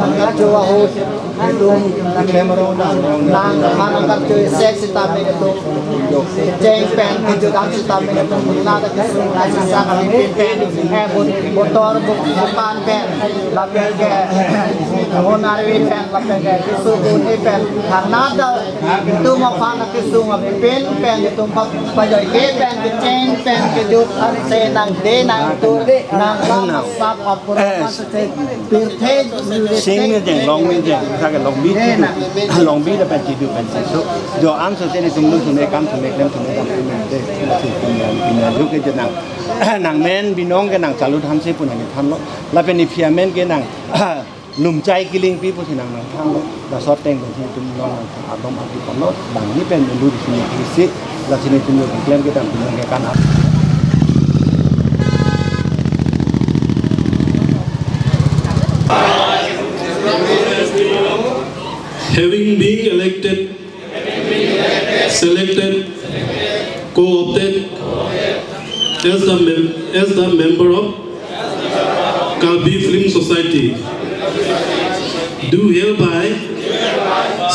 angkat Jawa hut itu nang angkat Jawa seks tapi itu ceng pen itu kan tapi itu nada kesung aja kali pen motor bukan pen lapel ke honari pen lapel ke kesung pen karena ada itu mau panas kesung pen itu pakai pen ceng pen kejut senang denang itu nang lama sap apa maksudnya pirte sing yang long yang saya long beat long beat apa jadi apa so jo answer jadi semua semua kam semua lem semua kam semua deh masih punya juga jadi nang men binong ke nang calut hamsi pun yang tham lo lalu ni piamen ke nangนุ่มใจกิลิงปีพุทธินังทางดาซอดเต็งของที่ตุ้มน้องอาดมอาทิตย์ของโน้ตบางนี้เป็นรูดิสินีที่สิและที่นี่ตุ้มอยู่กับเคลมก็ตามตุ้มยังแก่กันครับ Having been elected, selected, co-opted as the member of Kalbi Film Society, do hereby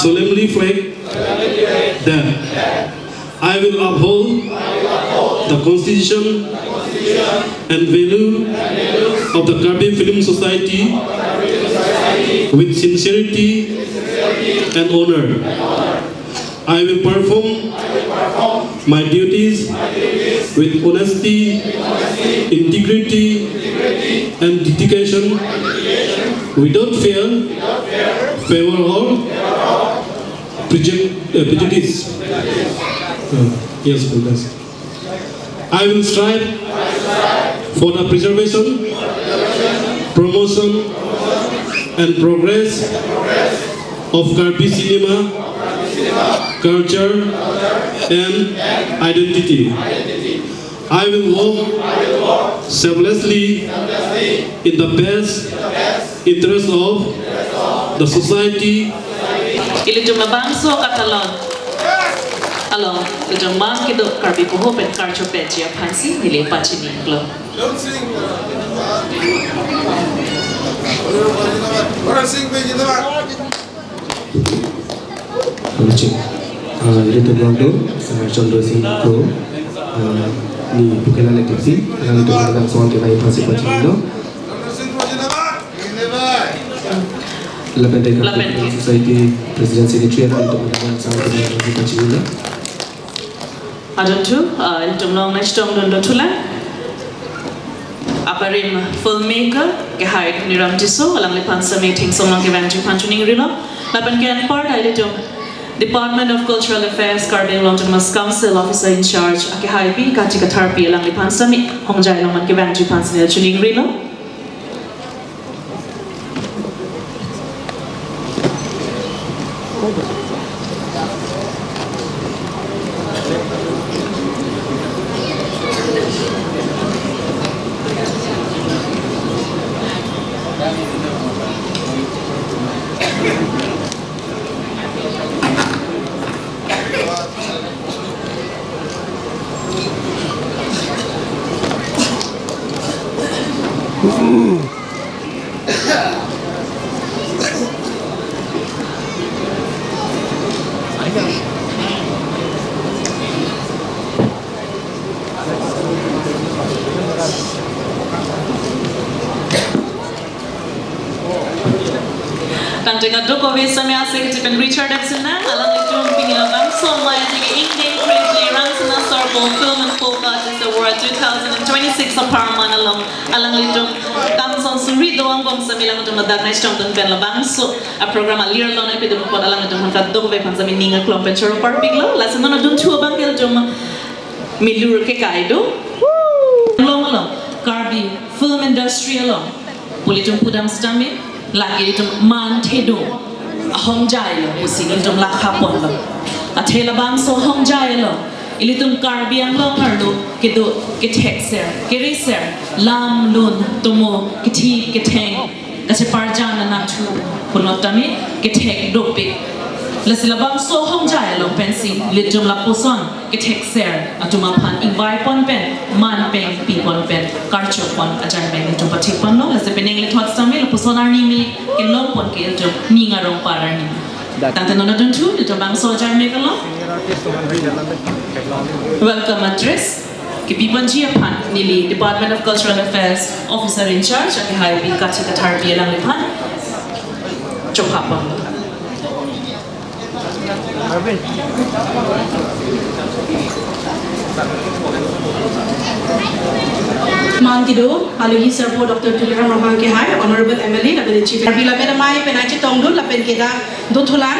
solemnly pledge that I will uphold the Constitution and value of the Kalbi Film Society with sincerity and honor. I will perform my duties with honesty, integrity, and dedication, without fear, favor, or prejudice. Yes, please. I will strive for the preservation, promotion, and progress of Karbi cinema, culture, and identity. I will work selflessly in the best interest of the society. Ili jumlah bangsa katalon, along the jumlah kita Karbi puho pen culture pejia pansi ili pacini glo. Ini terbuang tu, contoh sini tu, ni bukan elektrik, kalau itu ada soal kita yang masih macam itu. Lepas dari society presiden secretary itu ada soal kita yang masih macam itu. Ada tu, jumlah next jam dondo tulah. Aparim filmmaker ke hari ni ramjiso, alang lepan meeting somang ke venue pancuning rilo. Lepas kian part ada jom Department of Cultural Affairs Karbi Longjangmas Council Officer in Charge ake haibi katika tarpi alang lepan sami hongjai laman ke venue pancuning chuning rilo. Dengan Dukovi samya Secretary Richard Epsina, alang itong pinilabang somay sige Indian Crazy Rangsina Sarpo Film and Folk Artist Award 2026 sa Parman alang itong Kamson Surido ang kong sa milang itong nadag na itong pinilabang so a programa liar lang na ipidong po alang itong hangkat Dukovi pan sa mininga klong penchoro parpiglo lasa na doon tuwa bang kaya itong milur ke kaido long Karbi Film Industry along pulitong pudam stami lagi itu mantedo hongjai lo musi itu lakapon lo atela bangso hongjai lo ilitum Karbian lo kardo kido kitexer kiriser lam lun tomo kiti kiteng kasi parjana na tu punotami kitek dopi la silabang so hong jai long pen si litum la puson ke tek ser atuma phan invite pon pen man pen pi pon pen karcho pon ajan pen litum pathik pon no la se pening le thot sami la puson ar ni mi ke long pon ke litum ni nga rong parar ni tante nona dun tu litum bang so jar me kalo welcome address ke pipan ji aphan nili Department of Cultural Affairs officer in charge ke hai pi ka chi ka thar pi lang le phan chokha pon Mantido, Aluhi Sarpo, Dr. Tuliram Rahman ke hai, Honorable MLA, Label Chief. Bila mera mai penache tongdul, Lapen ke da Dothulan,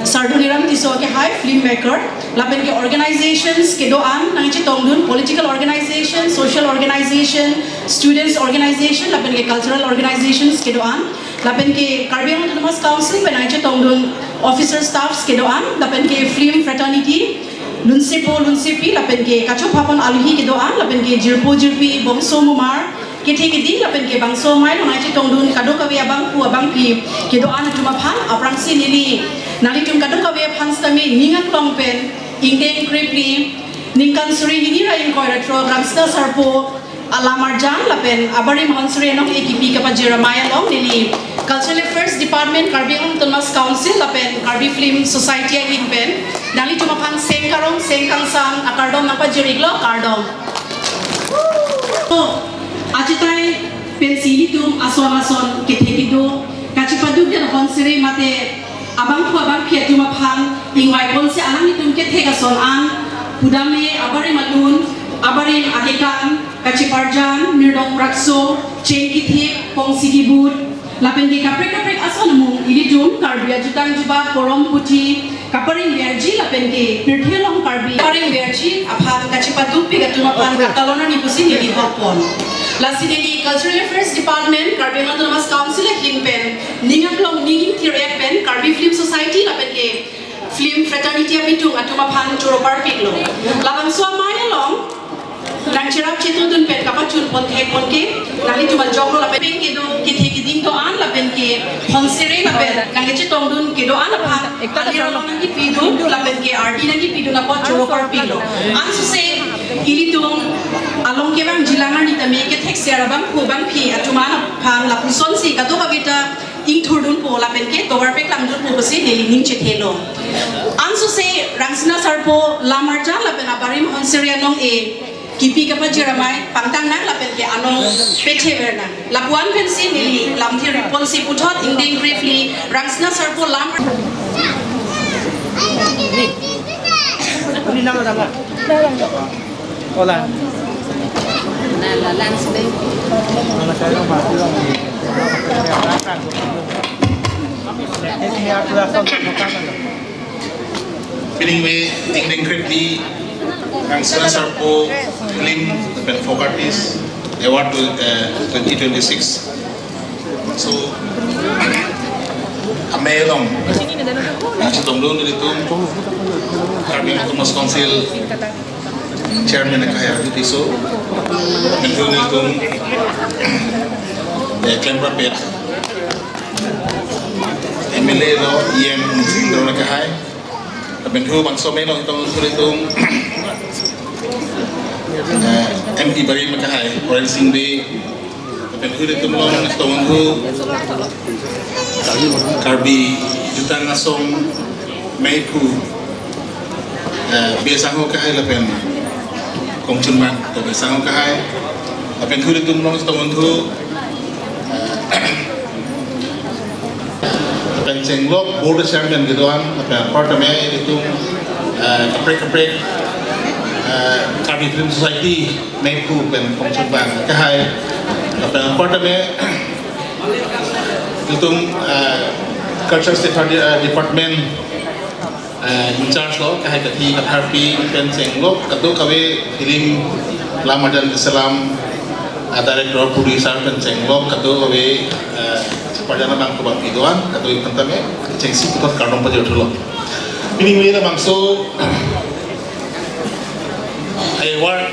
Sarduniram Tiso ke hai, filmmaker, Lapen ke organizations ke doan, nangache tongdul, political organization, social organization, students organization, Lapen ke cultural organizations ke doan, Lapen ke Caribbean Autonomous Council, penache tongdul, officer staffs ke doan, Lapen ke film fraternity, Lunsipo, Lunsipi, Lapen ke Kacho Papan Aluhi ke doan, Lapen ke Jirpo Jirpi, Bongso Mumar, ke teke di, Lapen ke Bangso Mai, Nangache tongdun, Kado Kawe Abang Pu Abang Pi, ke doan cuma pan, Aprangsi Nili, Nalitum Kado Kawe Panstami, Ningat Longpen, Ingdeng Kripli, Ningkan Suri Hinira in Koiratro, Rangsina Sarpo, Alamarjan, Lapen, Abari Mansuri, Nong AKP Kapa Jeremiah Long, Nili, Cultural Affairs Department, Caribbean Autonomous Council, Lapen, Caribbean Film Society in Pen, Nali cuma pan Sengkarong, Sengkangsang, Akardom, Napa Jiriglo, Kardom. Ajitai pensi itu aswan-aswan ketekido, kacipaduk dan konseri mate, abang pia cuma pan, ingwai konsi alam itu ketekason an, Pudame, Abari Matun, Abari Akekan, Kaciparjan, Mirdong Rakso, Cengkithik, Pongsigibud, Lapen ke kaprek asal mung ini jum karbia jutang juba korom puti kaparing berji lapen ke pirthelong karbi kaparing berji aphan kacipatu pi gatuma pan kalona ni pusi ni hopon lasi deli Cultural Affairs Department Caribbean Autonomous Council hinpen ningaklong ningin tirek pen Caribbean Film Society lapen ke film fraternity apitung atuma pan choropar piklo labang suamaya long dan cerap cetudun pen kapacun pon ke nali cuma joglo lapen ke do ke ding do an lapen ke konsere lapen kange cetong dun ke do an apa alira long ngi pidu lapen ke RD ngi pidu na pot choro par pilo an su se ili tung along ke bang jilangan ni tame ke thek sera bang ko bang phi atuma na phang la puson si ka do ka beta ing thurdun po lapen ke tower pek lam dun po se neli ning chethelo an su se Rangsina Sarpo lamarja lapen abarim konsere nong e kipi kapa Jeremiah pangtang nang lapen ke anong peche berna lapuan pensi nili lamthi responsi puthot ingding briefly Rangsina Sarpo lam Ini nama tangga. Olah. Nah, langsung deh. Nama saya masih orang. Ini aku rasa bukan. Feeling way ingding greatly Rangsina Sarpo Film Folk Artist Award 2026. So, amelong. Nasi tongdol itu Caribbean Autonomous Council Chairman Kaya Tiso, Mentul itu Klembra Pet, MLA lo yang Sindro Nakahai, Mentul Bangso Melo itu MP Bari Makahai, Orang Singbe, Mentul itu melong Tonggu Karbi Jutan Nasong Meipu biasa ho kahai lapen kongchunman to biasa ho kahai lapen thuri tumlong stomontu lapen cenglok board chairman gidoan lapen partame itu kaprek Caribbean Film Society Meipu pen kongchunman kahai lapen partame itu Culture Department in charge lo kahai kati katharpi penseng lo kado kawe film lamadan Islam director producer penseng lo kado kawe separjana bang kubang pidoan kado kantame cengsi putot kardong pajau dulu ini wira bangso award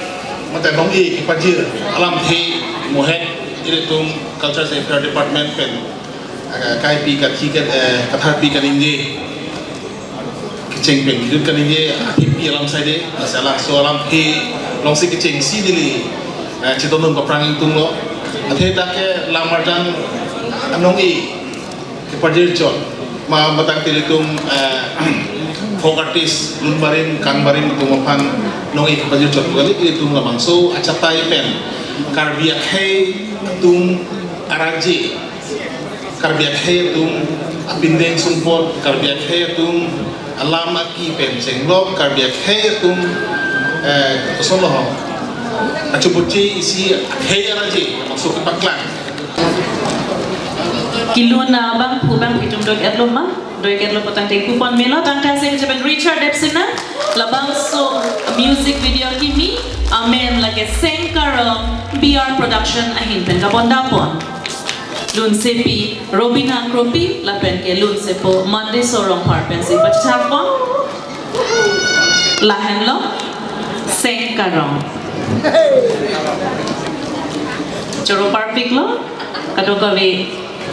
mata nongi kipajir alam thi mohet iritung Culture Affairs Department pen kai pi kati katharpi kaninde keceng pen hidup kan ini hippie alam saya deh masalah soalam he long si keceng si dili cita nun perang itu lo athe tak ke lamarjan anongi kepada jod ma batang tilitum fokatis lun barin kan barin tumapan nongi kepada jod kali itu lamang so acapai pen karbiak he tum araji karbiak he tum apindeng sumpot karbiak he tum alam aki pen senglok karbiak he tum soloh acubuci isi he araji masuk ke paklan Kilun na bang pubang pitum dog etlo ma dog etlo potang te kupon melo tangka se jaban Richard Epsina labang so music video kimi amen like sengkarong BR production ahin pen kabonda pon lun sepi Robina Kropi lapen ke lun sepo mande sorong harpen se pachapon lahen lo sengkarong choro parpik lo kadokawe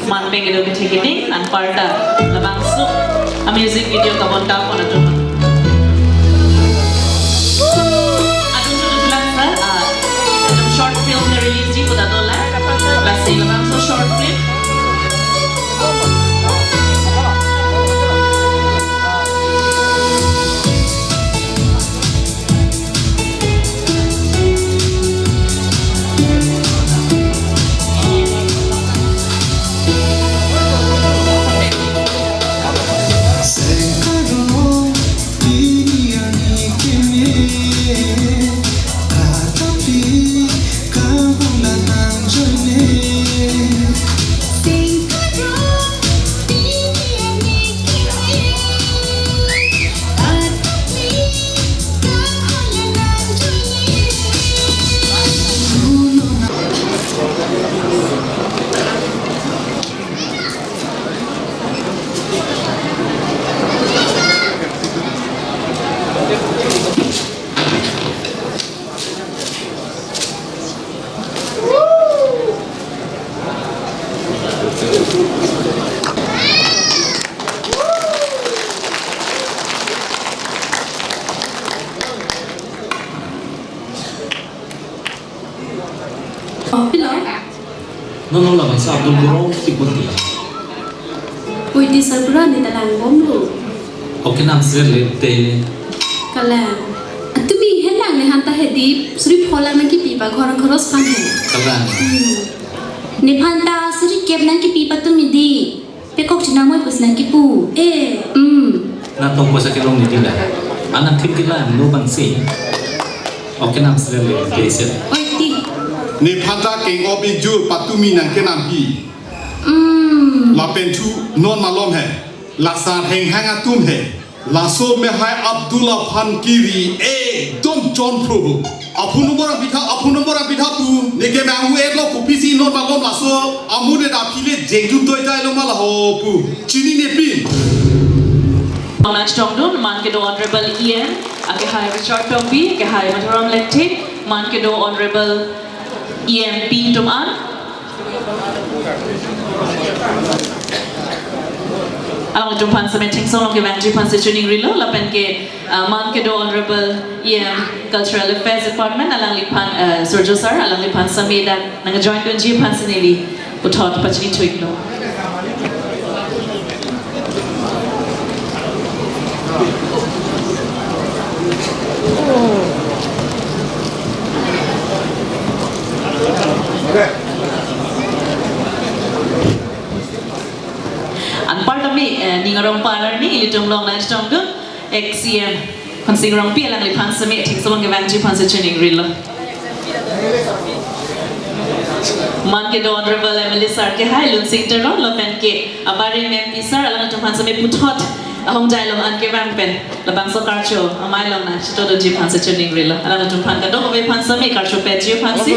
man pengen ke ticketing and parta labang so a music video kabonda pon ato short film na release di ko dato la basta labang so short film Nono la bangsa Abdul Guru tikunti. Ui di Sarpo ni talang bomlu. Oke nam sir le tene. Kalang. Tumi helang le hanta hedi suri phola nang ki pipa ghorang khoros pan hai. Kalang. Ni phanta suri kep nang ki pipa tumi di. Pekok china moi pus nang ki pu. Na tong posa ke long ni dila. Anak tim kila no bangsi. Oke nam sir le tese. Oi ti. Ni phanta keng obi jur patumi nang kenam pi. La pentu non malom hai. La san heng hang atum hai. La so me hai Abdullah Phan Kiri don John Pro. Apu nomor pitha tu. Ni ke ma hu lo kupisi non malom la so amu de da phile jengju doi dai lo mala ho pu. Chini ne pin. Match Tongdun, Mankedo Honorable Ian, Ake Hai Richard Topi, Ake Hai Mataram Lekte, Mankedo Honorable EMP Tuman. Alang jumpan sementing song ke jumpan secuning rilo, lapan ke Mankedo Honorable EM Cultural Affairs Department, alang lipan Surjo Sir, alang lipan Sameda, nang join dun jumpan senili, putot pachini tuiklo. Part of me, ningarong palar ni ilitung long na itong dun, XCM, konsigurong pi alang lipan sa mi, ting sabang gawang jipan sa tuning rilo. Mankedo Honorable Emily Sar ke hai lun sing teron lo pen ke abari MP Sar alang itong pan sa mi putot ahong jai long an ke bang pen labang so karcho amai long na chito do jipan sa tuning rilo alang itong pan kadong ove pan sa mi karcho pe jipan si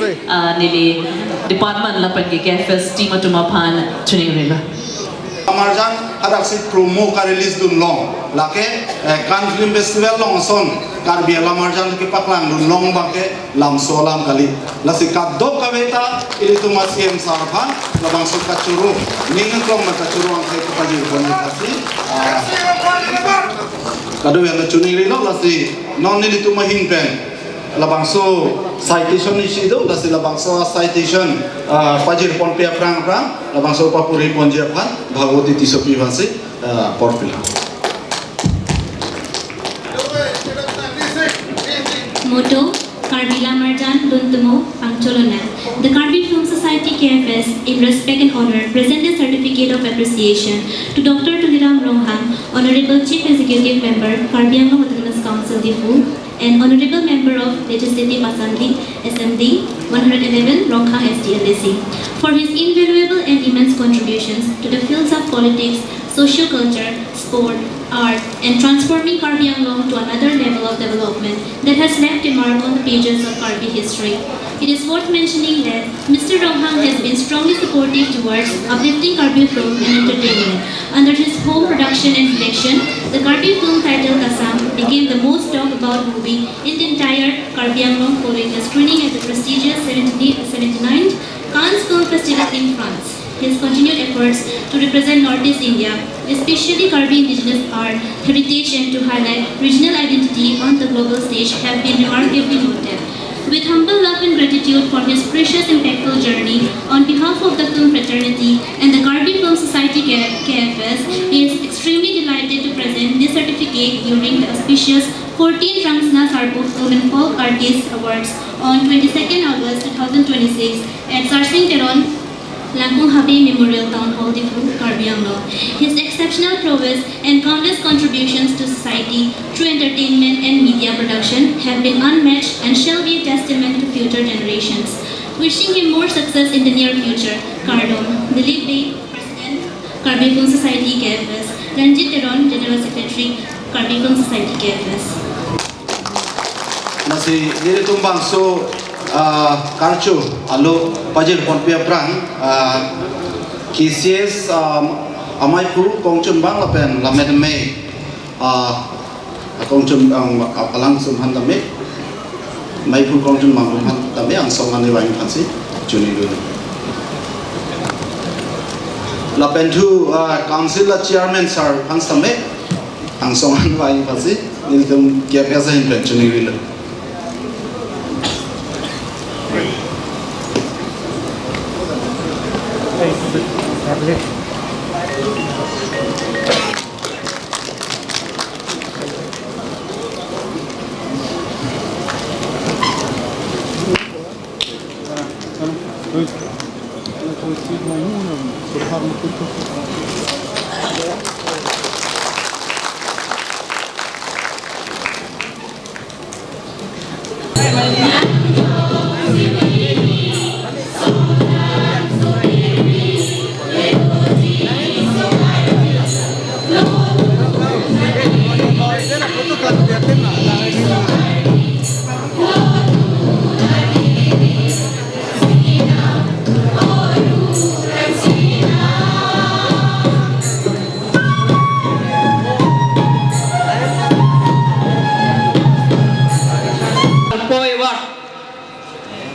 nili department la pen ke KFS team atuma pan tuning rilo. Amarjan hadak si promo ka release dun long lake kan film festival long son kar bi Amarjan ke paklang dun long ba ke lam solam kali lasi kadok ka beta ili tu masiem sarpan labang so kachuru ning klong ma kachuru ang ke paji boni kasi kado yang cuni rilok lasi non ni tu mahin pen labang so citation ni sido lasi labang so citation fajir pon pia prang labang so papuri pon japan bhagwati tisopi basi porpila Motto Karbila Marjan Duntumo Pangcholona. The Karbi Film Society KFS, in respect and honor, present a certificate of appreciation to Dr. Tuliram Rohan, Honorable Chief Executive Member, Karbi Anglong Autonomous Council Difu, and Honorable Member of Legislative Assembly, SMD 111, Rongkha SDLC, for his invaluable and immense contributions to the fields of politics, socio-culture, sport, art, and transforming Karbi Anglong to another level of development that has left a mark on the pages of Karbi history. It is worth mentioning that Mr. Ronghang has been strongly supportive towards uplifting Karbi film and entertainment. Under his home production and direction, the Karbi film titled Assam became the most talked about movie in the entire Karbi Anglong following the screening at the prestigious 79th Cannes Film Festival in France. His continued efforts to represent Northeast India, especially Karbi indigenous art, heritage and to highlight regional identity on the global stage have been remarkably noted. With humble love and gratitude for his precious impactful journey, on behalf of the film fraternity and the Karbi Film Society KFS, he is extremely delighted to present this certificate during the auspicious 14th Rangsina Sarpo Film and Folk Artist Awards on 22nd August 2026 at Sarsing Teron, Langkung Habi Memorial Town Hall, Difu, Karbi Anglong. His exceptional prowess and countless contributions to society through entertainment and media production have been unmatched and shall be a testament to future generations. Wishing him more success in the near future, Kardon, Dilip Bey, President, Karbi Film Society KFS, Ranjit Teron, General Secretary, Karbi Film Society KFS. Masih diri tumbang so karcu alo pajil pon pia prang kisies amai puru kongchun bang lapen lamet me kongchun alang sumhan dame mai puru kongchun bang sumhan dame ang songan ni wain phansi juni dulu lapen tu council la chairman sir hans dame ang songan wain phansi ni tum kya biasa hin juni dulu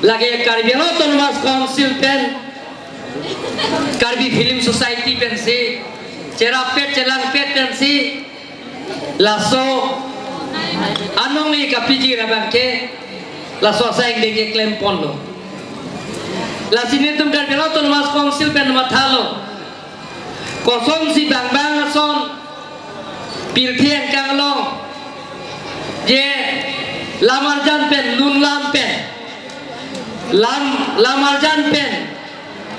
lagi Karbi Autonomous Council pen Karbi Film Society pen si cerapet celangpet pen si laso anong i kapiji rabang ke laso saing denge claim ponlo lasini tum Karbi Autonomous Council pen mathalo kosong si bang bang son pilthian kanglong je lamarjan pen lun lam pen lamarjan pen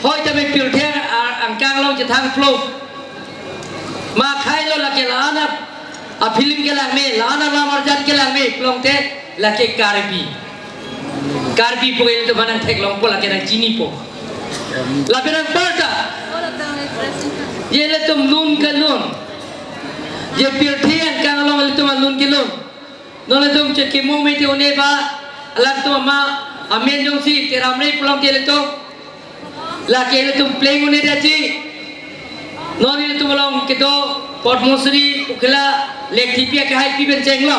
hoi ta me pilthian ang kanglong je thang flow ma khai lo la ke lana a film ke lang me lana lamarjan ke lang me plong te la ke karbi poil to banang thek long po la ke na chini po la berang parta ye le tum lun ka lun ye pilthian kanglong le tum lun ke lun no le tum che ke mo me te one ba alam tu ma amen jong si te ramre pulang te le to la ke le tum playing one da chi no ni le tum long ke to potmosri ukla lek tipia ke hai pi ben chenglo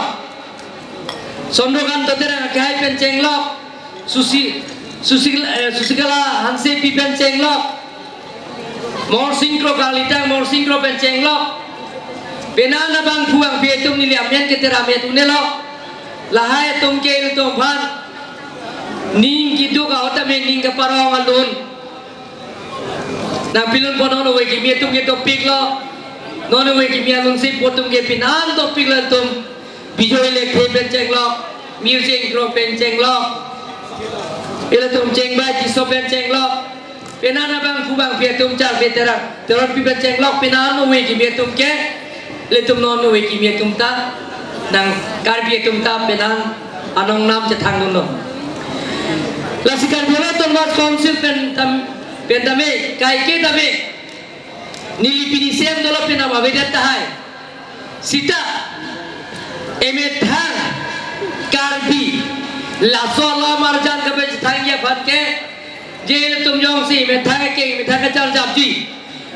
sondogan to tera ke hai pen chenglo susikala hanse pi ben chenglo mor sinkro kalita mor sinkro ben chenglo Penana bang puang pietum ni liamnya kita ramai tu nelo. Lahai tum ke tum pan. Ning kitu ka ota me ning ka parong alun. Na pilun pono we ki mietum ke topik lo. Nono we ki mialun si potum ke pinan topik lo tum. Bijoy le ke penceng lo. Music group penceng lo. Ila tum ceng ba ji so penceng lo. Penana bang puang pietum chal veteran. Terus pi penceng lo penano we ki mietum ke. Letum nono we ki mietum ta. Nang karbi tum ta penan anong nam je thang no. Lasikar bola tonmat council pentame kai ke tame nili pinisem dolo pena babeda tahai sita emethan karbi laso la marjan kabe thangya phatke jel tum jong si methang ke chal japji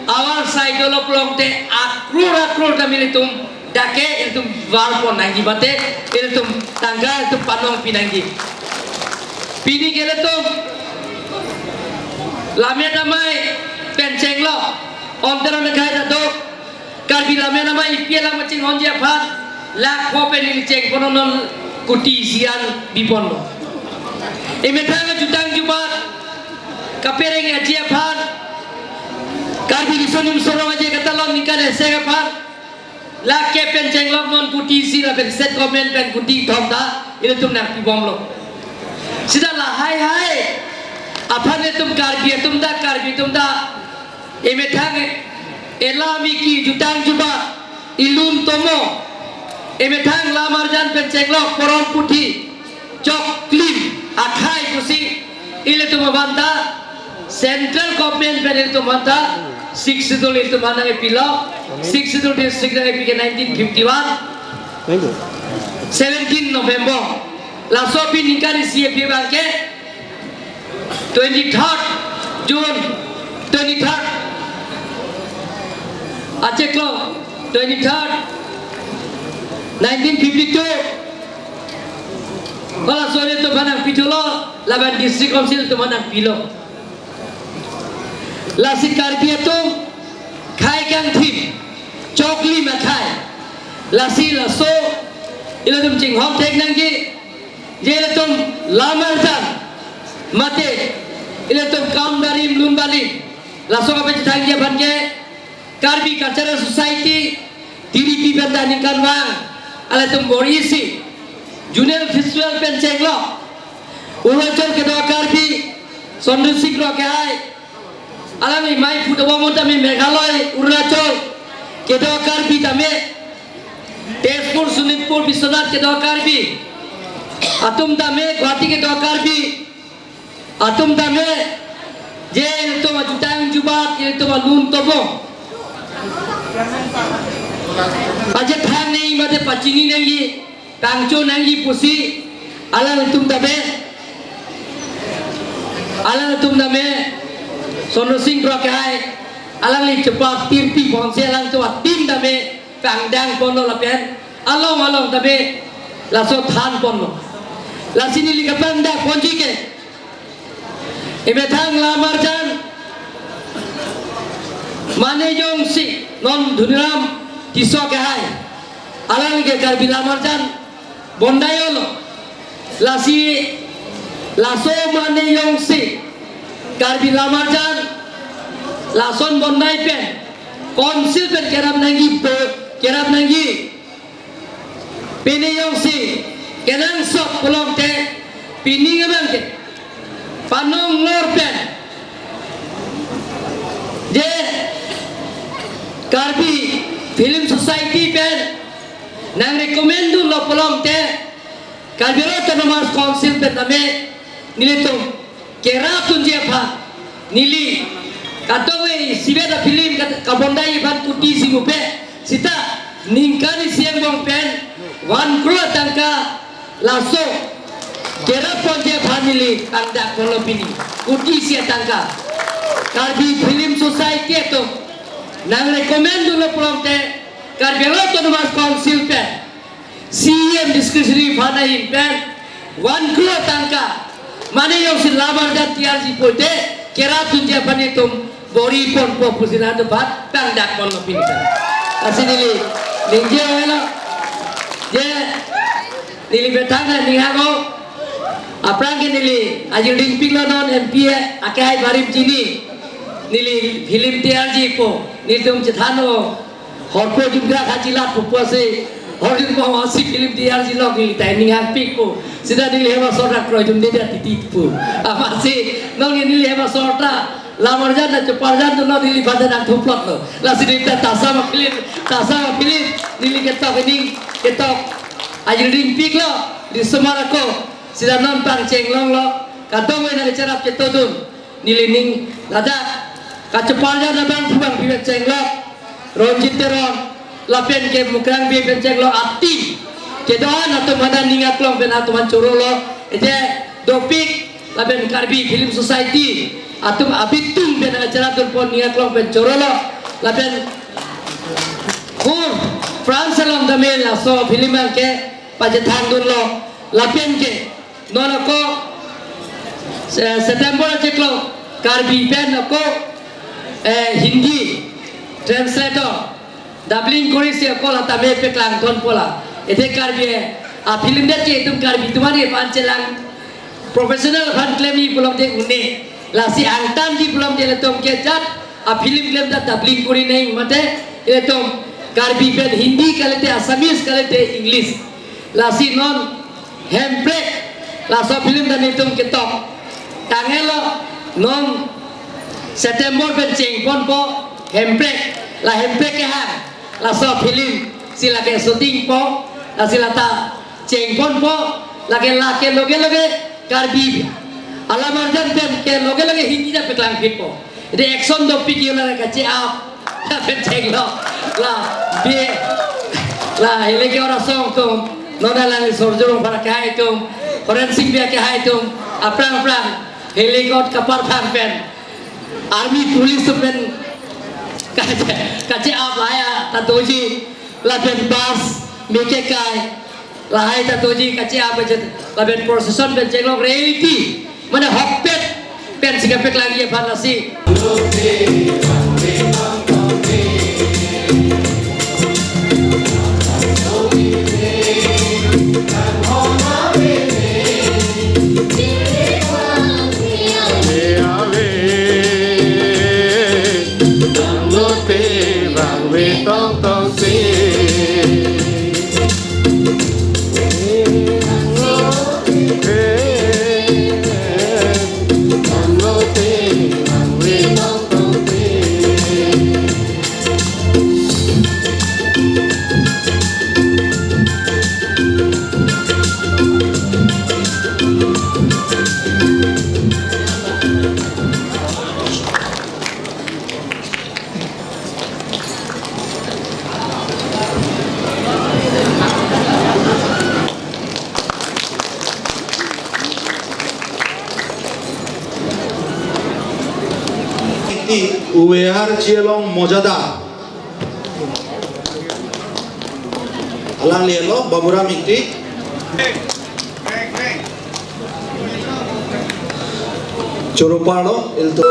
awal sai dolo plongte akrur kamile tum dake tum warpo nangi bate tum tangga tum panong pinangi Pini gele tu, lamia namai penceng lo, ontera negai dado, karbi lamia namai ipiela macing onja phat, lak ho penil ceng pononon kuti sian bipon lo. Emetanga jutang jubat, kapereng ajia phat, karbi lisonim sorong aja kata lo nikan esega phat, lak ke penceng lo non kuti si la pen set komen pen kuti thomda, ini tu nak bipom lo. Sidahlah hai apa ni tum karbi tum da emetang elami ki jutang juba ilum tomo emetang lamarjan pencenglok poron putih cok klim akhai kusi ile tum banta central government pen tum banta 6 Sidul itu mana epilo 6 Sidul district epike 1951 17 November Laso pi nikah di CFP bangke 23rd June 23rd Aceh lo 23rd 1952 Kalau soalnya tu mana pitulo laban district council tu mana pilo Lasi karbi itu khai kang tim cokli makai Lasi laso ila tum cing hom tek nangki Jele tum lamarjan mate ile tum kam darim lun balim laso apa citangnya bange karbi cultural society TDP benda kan bang ala tum borisi junior festival pencenglo urachol ke doa karbi sondu sikro ke hai ala mi mai fudawa mota mi meghalaya urachol ke doa karbi tame Tezpur Sunitpur Biswanath ke doa karbi Atum dame Guwahati ke doa karbi Atum dame je itu jutang jubat itu lun tobo aja thang nei mate pachini nei tangcho nei pusi ala atum dame Sono Singh rokai ala li cepat tirti bangse ala tu tim dame pangdang pono lapen along dame laso than pono Lasini liga panda ponji ke emetang lamarjan mane jong si non dhuniram tiso ke hai alang ke karbi lamarjan bondayolo lasi laso mane jong si karbi lamarjan lason bonday pen konsil pen kerap nangi pene jong si kenang sok pulang te pining abang te panong ngorpen je karbi film society pen nang rekomendu lo pulang te karbi lo autonomous council pen name nilitum keratun je pha nili katowe sibeda film kabondai ban kuti singupe sita ningkani siang bong pen 1 crore tangka laso kera ponje family anda kolopini uti sia tangka karbi film society to nang recommend dulu plomte karbi autonomous council pe CM discretionary fund in pe 1 crore tangka mane yo silamar dan tiar si pote kera tunje panitum bori pon popusina to bat tangdak kolopini asinili ning je wala je nili betang na ning hago aprang ke nili ajil ding pinglo non MP akai barim chini nili film tiar ji po niltum chithano horko jumgra khajilat pupase horin mo asi film tiar ji log nili tai ning hak pik po sida nili hema sora kroi jum de titi pu amasi nong nili hema sora lamarjan na chaparjan to no nili badan ak thuplot lo la sini ta tasa ma film nili ketok ini ketok ajil ding pik lo di semarako sida non pang cheng long lo kadong we na cerap cetodun nili ning lada kaceparjan na bang thubang pibet cheng lo ronjit teron lapen ke mukrang bi ben cheng lo ati ke doan atau mana ningat long ben atau mancuro lo je dopik lapen karbi film society atum abitum ben acara turpon ningat long ben choro lo lapen France long damel la so film ke pajetang dun lo lapen ke nono ko September ceklo karbi pen ko Hindi translator dubbing kori se ko la tame pe klang thon pola ete karbi a film de che tum karbi tumari panchelang professional fan claim pulom de une la si angtan di pulom de tum ke jat a film claim da dubbing kori nahi mate e tum karbi pen Hindi kalete Assamese kalete English la si non handbrake la so film da ni tum ke top tangelo non September ben cheng pon po handbrake la handbrake ke hang la so film sila ke shooting po la sila ta cheng pon po la ke loge karbi ala marjan ben ke loge hindi da peklang fit po de action do piki la ka che ap la ben cheng lo la be la ele ke ora song tum nona la sorjoro para ka hai tum forensic be ke hai tum aprang helikopter kapar phang pen army police pen kace ap laya ta doji la pen bus meke kai la hai ta doji kace ap jet la pen procession pen jenglok reality mana hokpet pen sikapek lagi ya fanasi Tong tong si উয়েহার চিয়েলং মজাদা Alang লিয়েলো বাবুরা মিক্তি চোরপাড়ো এলতো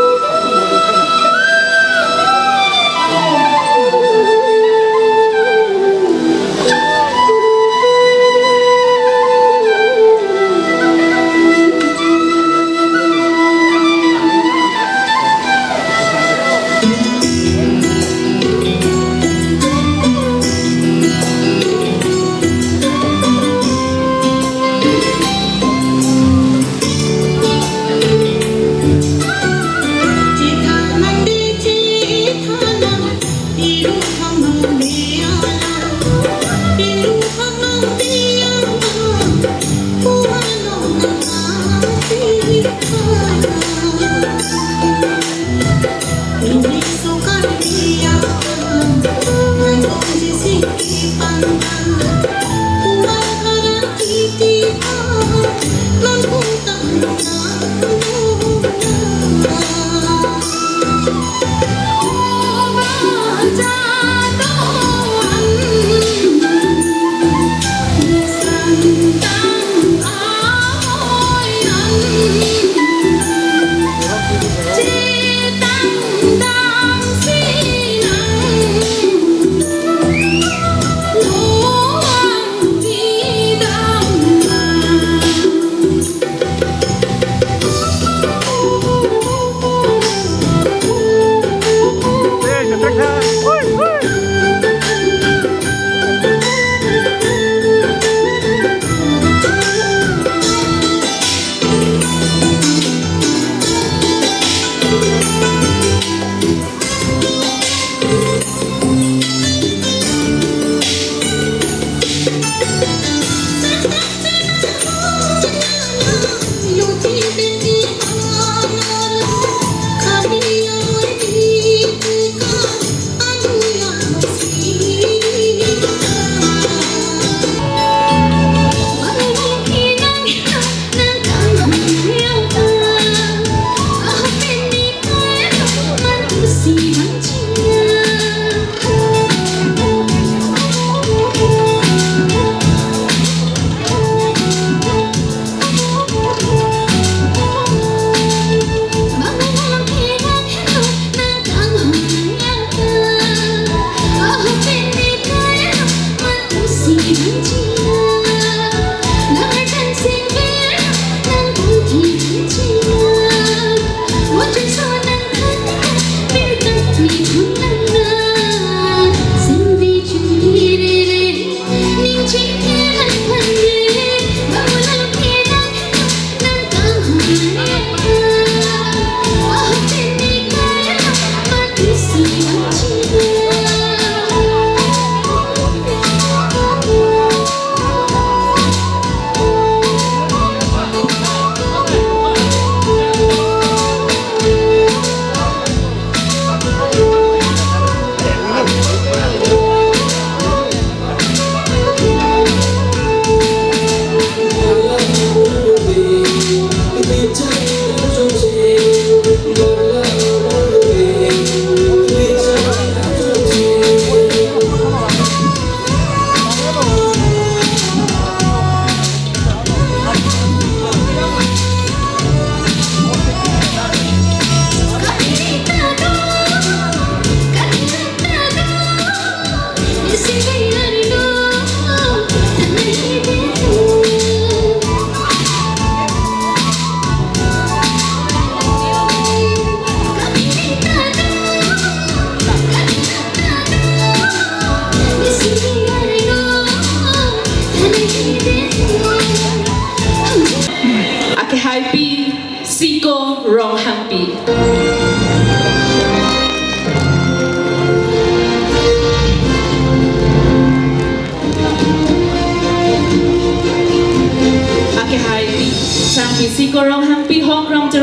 Kita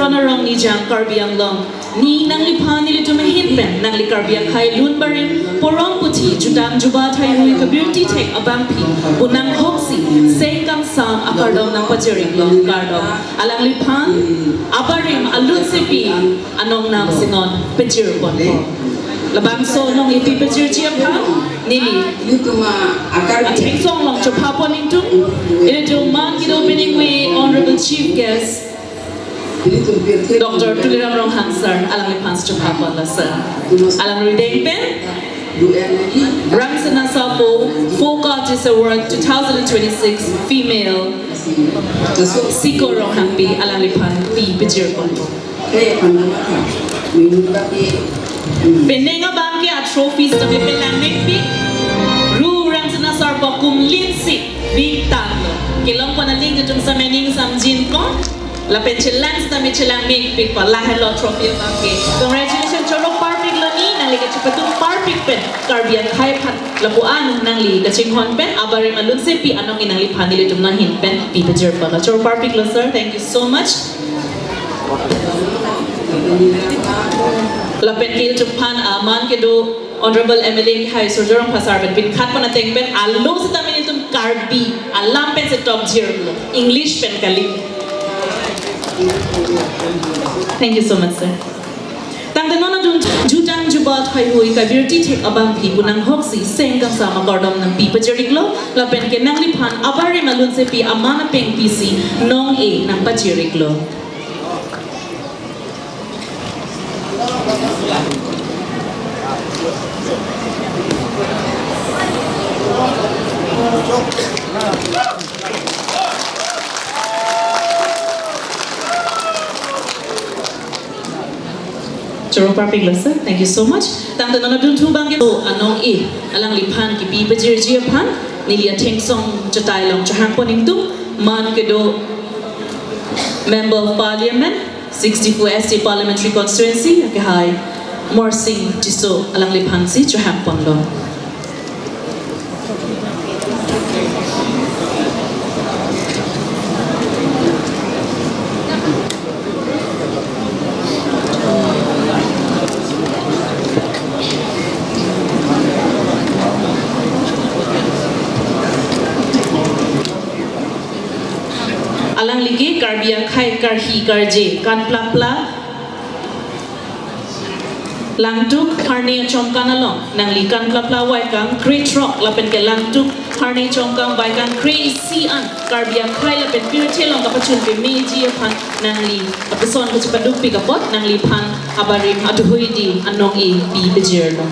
Saronarong ni Jang Karbiang Long ni nang lipan ni litu mahimpen nang li Karbiang Khai Lun Barim Porong Puti Judang Juba Thai Hui Community Tech Abampi Punang Hoksi Sengkang Sam Akardom nang Pajiring Long Kardom Alang lipan Abarim Alun Sepi Anong Nam Sinon Pajir Ponpo Labang so nong ipi Pajir Jiapang Nili Ateng Song Long Chopapon Intung Ito man Kido Opening Way Honorable Chief Guest Dr. Tuliram Ronghang Sir Alang Lipans Chopapon La Sir Alang Rideng Pen Rangsina Sarpo Folk Artist Award 2026 Female Siko Ronghang Pi Alang Lipan Pi Pajir Ponpo Penenga bangke a trophies kami pelanmek pi ru Rangsina Sarpo kum linsi big tanlo kilong ko na ling jung sa mening samjin ko la penchelang sa mi chelang mek pi ko la hello trophy bangke congratulations cholo parpik lo ni nang liga chipatung parpik pen Karbian Khai phat labuan nang li kachinghon pen abare malun se pi anong inang li phanili tum na hin pen pi bejer pa cholo parpik lo sir, thank you so much. Lapen kil Japan aman ke do Honorable MLA Hai Sojorong Pasar bin khat pon ateng pen alo sa tamin itum Karbi alam pen sa top tier English pen kali. Thank you so much sir. Tang de nona dun jutang jubat Thai Hui ka beauty tek abang pi punang hoksi sengkang sama gordom nang pi pajiriklo lapen ke nang lipan abare malun se pi amana peng PC nong e nang pajiriklo. Choro parpik sir, thank you so much. Tang tanong dun tu bang gitu anong e alang lipan ki pi pajir jiapan nilia teng song chatai long chahang poning tu man kedo Member of Parliament 64 ST Parliamentary Constituency ke hai Morsing Jiso alang lipan si chahang pon lo. Alang ligi Karbiang Khai Karhi Karje kan plapla langtuk harni chomkan along nang li kan plapla wai kang Great Rock lapen ke langtuk harni chomkang wai kang crazy an Karbiang Khai lapen pirche long kapachun pe meji pan nang li kapison ko chipaduk pi kapot nang li pan abarim aduhui di anong e pi bejir lo.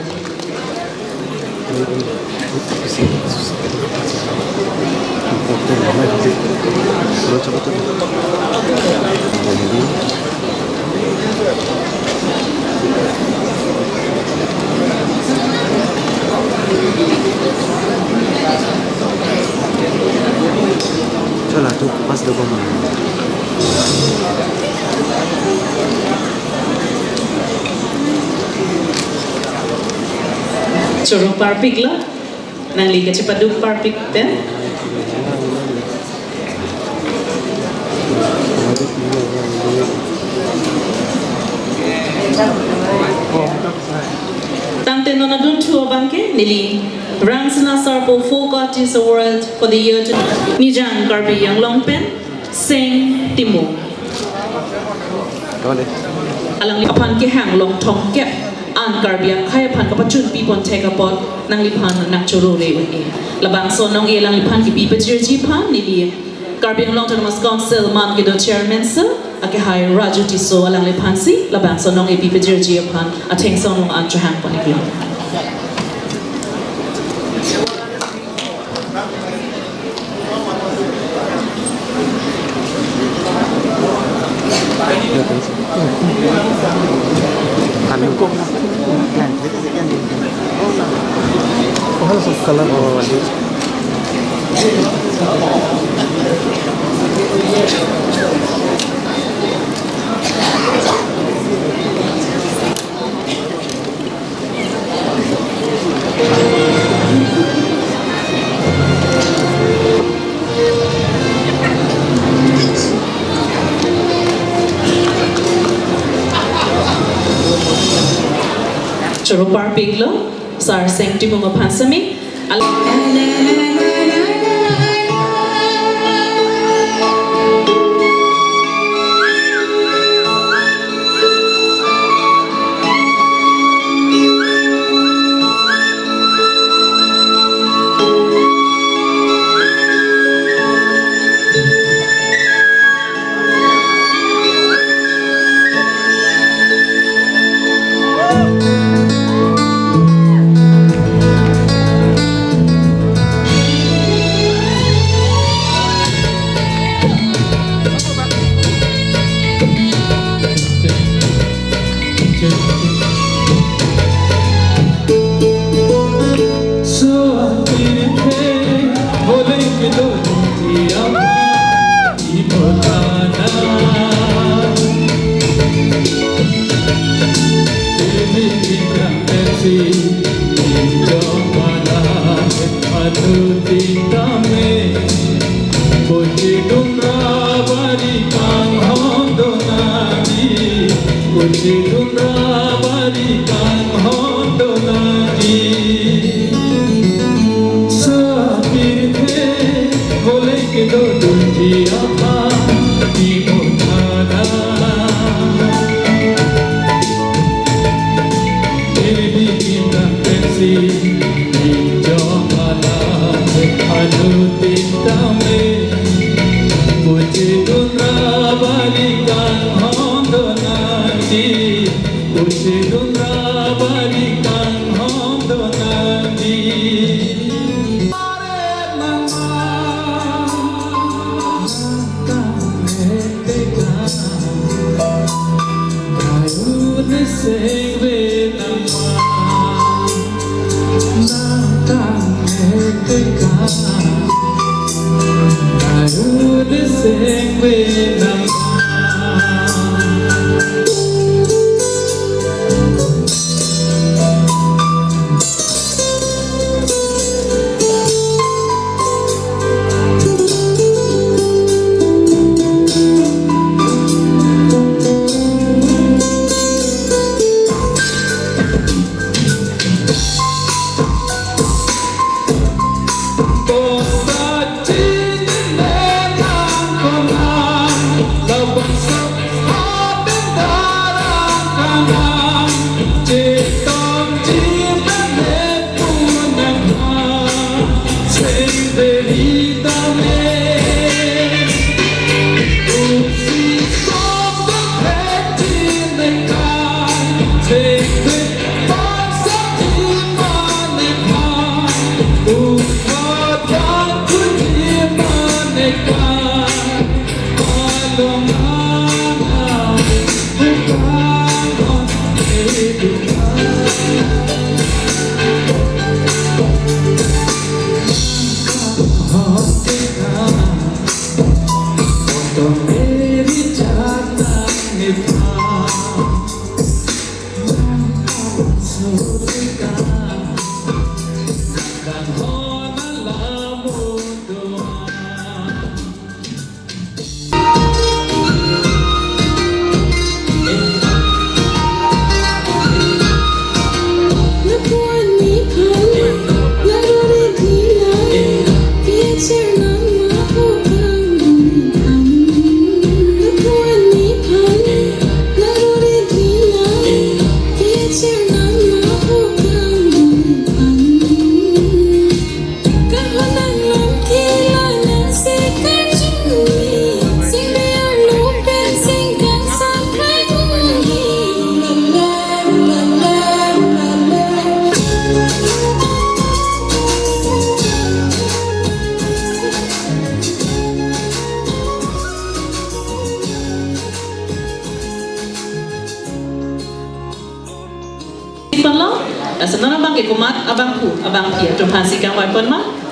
Chalo tu pas do goma. Choro parpik lah, nang liga cepaduk parpik ben. Tang tenona dun tu abangke nili Rangsina Sarpo Folk Artist Award for the year to Nijang Karbi Yang Longpen Seng Timo. Alang lipan ke hang long tong kep an Karbiang Khai pan kapachun pi pon take apot nang lipan nak choro re uni. Labang so nong e lang lipan ki pi pajir jipan nili Karbiang Long Autonomous Council man kido chairman sir ake hai Raju Tiso alang lipan si labang so nong e pi pajir jipan ateng so nong an chahang pon iklo. Color or Chorupar Piglo, Sar Sanctimum Pansami.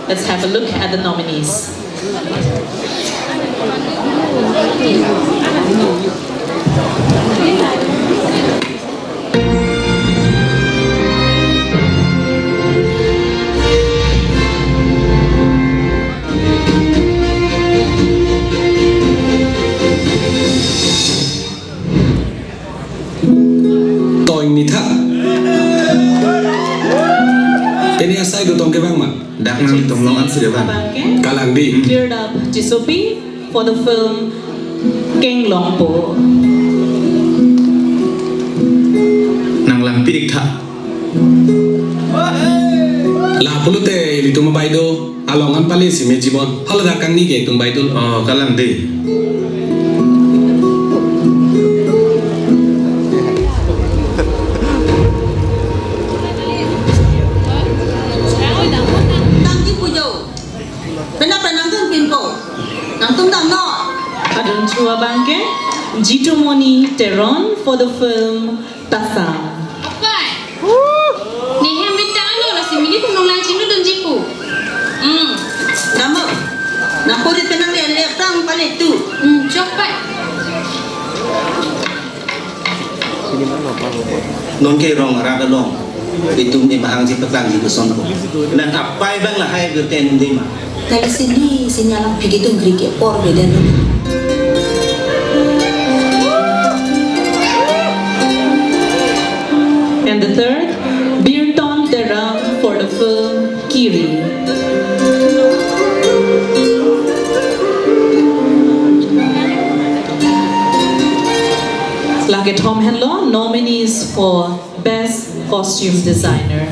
Let's have a look at the nominees. Tôi ni thà sai do tong ke bang ma dak nam tong long an sire bang kalang di Cleared up Jisopi for the film Keng Longpo. nang lang pidik tha la pulute li tum bai do along an pale si me jibon hala da kang ni ke tum bai tul oh kalang di Adun Chua Bangke, Jitumoni Teron for the film Tasam. Ni hem bintang lo la simili pun nong cinu dan jipu. Nama. Nak kau penang le tang paling tu. Cepat. non ke rong ra da long itu ni mahang si petang di son ko nan apai bang la hai ge ten di ma Dari sini sinyalang begitu ngeri por beda lo. And the third, Birton Teram for the film Kiri. Lage Tom Henlo, nominees for Best Costume Designer.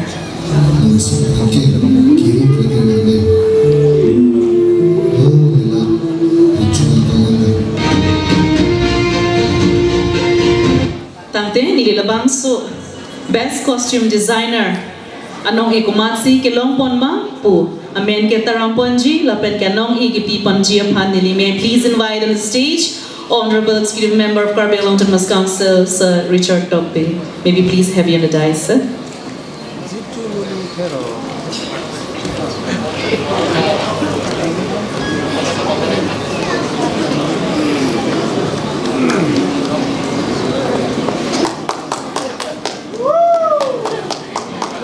Tante nililabang su Best Costume Designer anong ikumatsi kilong ponma pu amen ke taramponji lapen kanong igipiponji upon nilime. Please invite on the stage Honorable Executive Member of Carbon Long-Term Council, Sir Richard Togbe. Maybe please have you on the dais, sir.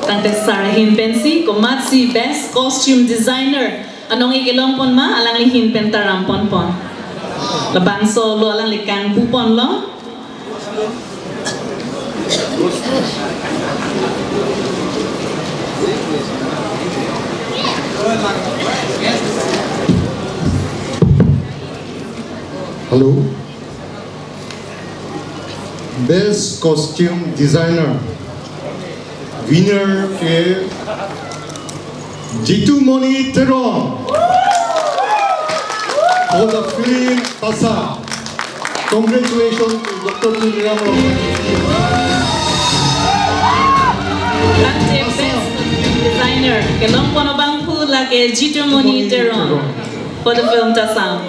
Tante Sarahin Pensi, Komatsi Best Costume Designer. Anong ikilong pon ma, alang lihin pentaram pon pon. Labang solo alang likan pupon lo. Hello. Best Costume Designer. Winner is Jitumoni Teron for the film Tasa. Congratulations to Dr. Tuliram Best Designer. Kelong pono bang pu lage Jitumoni Teron for the film Tasa.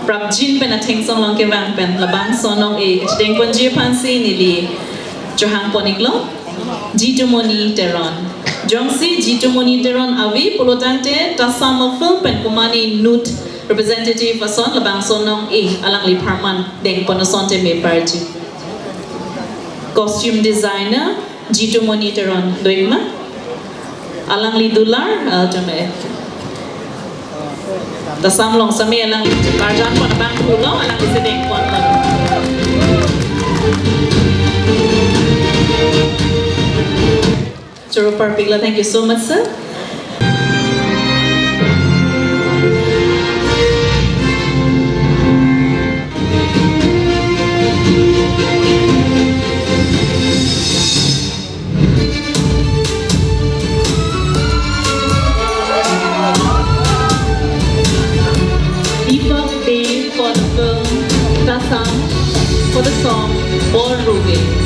Prab Jin pen ateng song long ke bang pen labang sonong e chiteng ponji pansi nili johang poniklo. Jitumoni Teron. Jongsi Jitumoni Teron avi polotante tasama film pen kumani nut representative fason labang sonong e alang li parman deng ponosonte me parji. Costume designer Jitumoni Teron doima alang li dular jame tasam long sami alang li parjan pon bang pulo alang li sedeng pon Churu Parpigla, thank you so much, sir. Deepak Dev for the film Tasam for the song Ball Ruby.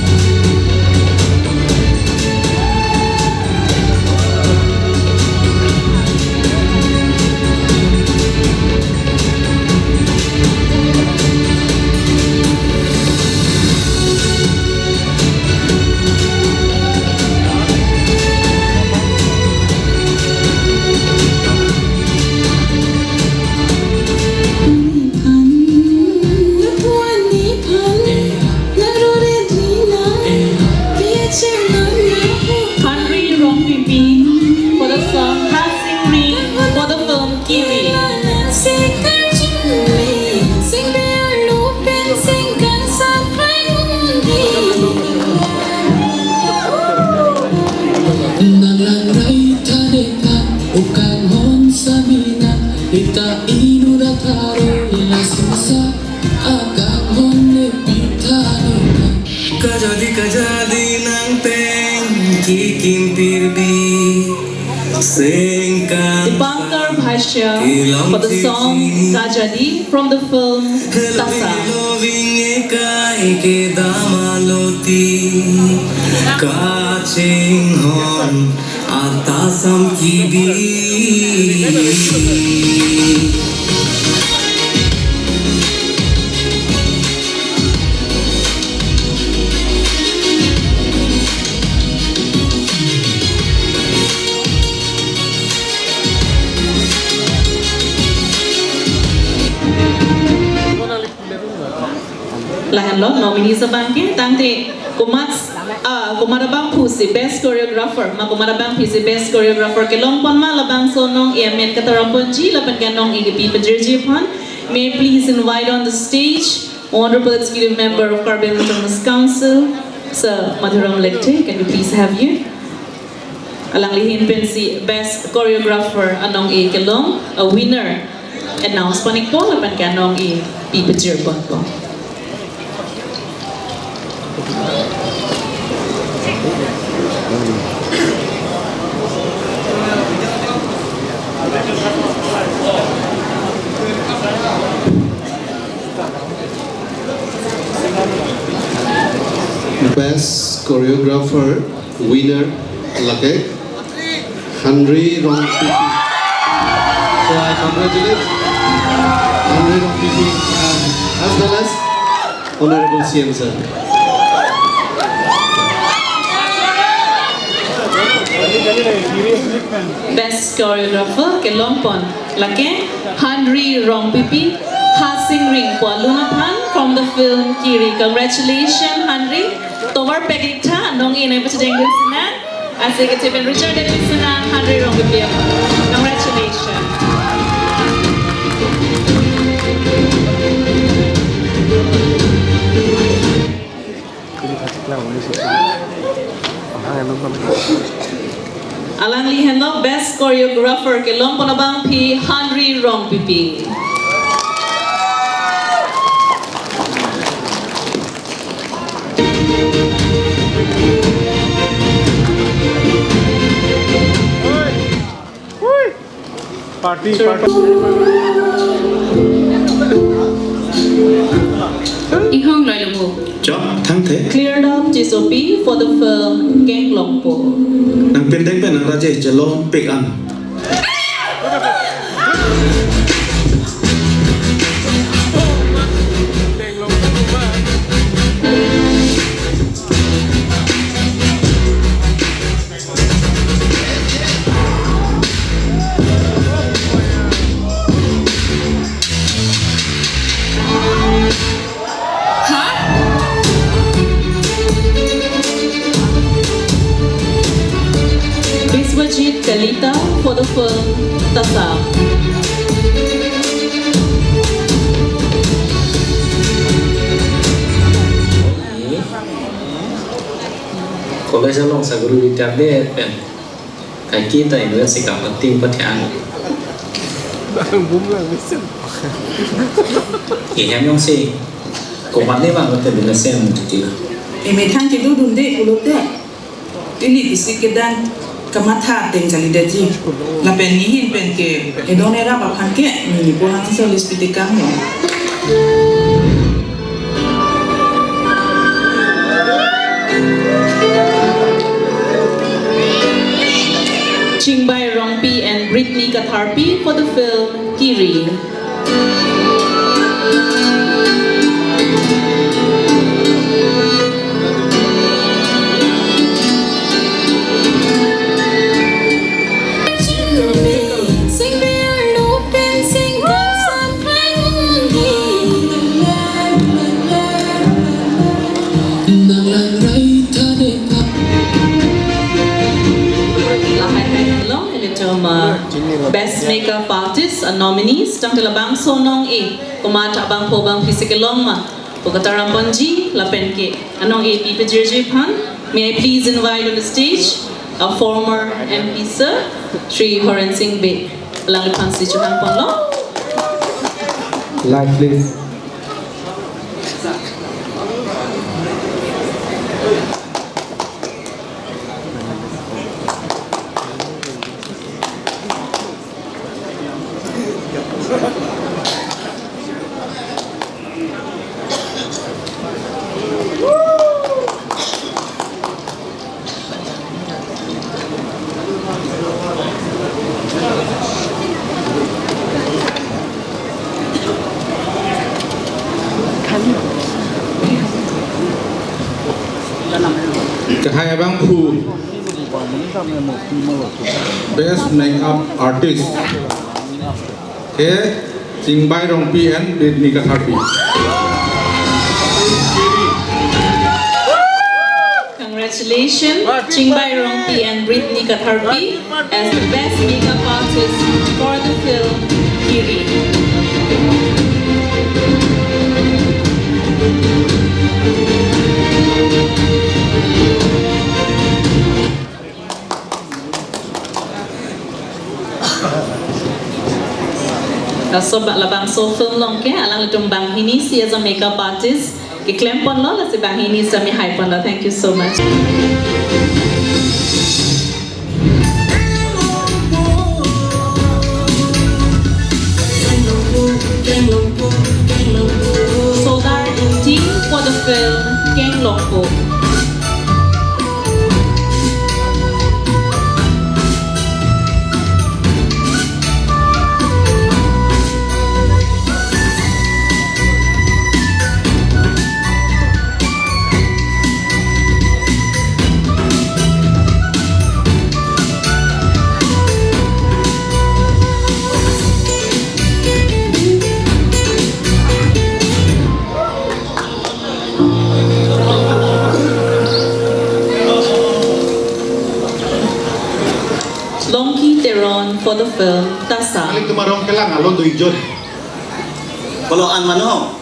Ukang hon samina ita inura taro la sisa akang hon ne pitano kajadi nang teng kikim pirbi The Bangkar Bhashya for the song Kajadi from the film Tasa. Kaching hon atasam kibi. Lahan lo nominees abangke tangte kumarabang pusi best choreographer kumarabang pusi best choreographer kelong pon ma labang sonong iamen katarampon ji laban ganong igipi pajerji pon. May I please invite on the stage Honorable Executive Member of Carbon Autonomous Council, Sir Madhuram Lekte. Can we please have you? Alang lihin pensi best choreographer anong i kelong a winner announce panik po laban ganong i pajerji pon po. Best choreographer winner lake Henry Rong Pipi. So I congratulate Henry Rong Pipi as well as Honorable CM sir. Best choreographer Kelompon Lake Henry Rong Pipi Hasing Ring Lunapan from the film Kiri. Congratulations Henry. Tovar Pegita Nong Inay Pasadeng Rangsina Executive and Richard Rangsina Henry Rong Pipi. Congratulations. Alang lihan lo best choreographer Kelong Ponabang P Henry Rong Pipi. Party. Ihong loy lumu. Cleared up GSOP for the film Geng Longpo. Nang pendek pen nang raja jalon pick an. Biswajit Kalita for the film Tasa. Kalau saya long saya guru di tablet pen, kai kita ini sikap penting perhatian. Yang yang sih, komat ni bang kita bila sen tu. Emetang itu dunde ulote. Ini isi kedan kamata teng jali daji. Lapen nihin pen ke edonera bapan ke ni buang solis pitikang ya. Chingbai Rongpi and Britney Katharpi for the film Kiri. Best Makeup Artist nominees tang telabang sonong kumata bang po bang physical ma pagkataram panji lapen ke anong pipajirji pan. May I please invite on the stage a former MP sir, Sri Horan Singh Beg. Alang lipan si Chuhang Ponlo. Light please. Kahai Abang Pu, Best Makeup Artist. He Jingbai Rongpi and Ridni Katharpi. Congratulations, Jingbai Rongpi and Britney Katharpi as the best makeup artist for the film Kiri. So labang so film long ke alang litum bang hini si as a makeup artist ke claim pon lo la si bang hini sa mi hype pon lo. Thank you so much. Soldar team for the film Keng Longpo. For the film Tasa. Kali tumarong kelang alon do ijon. Kalau an mano.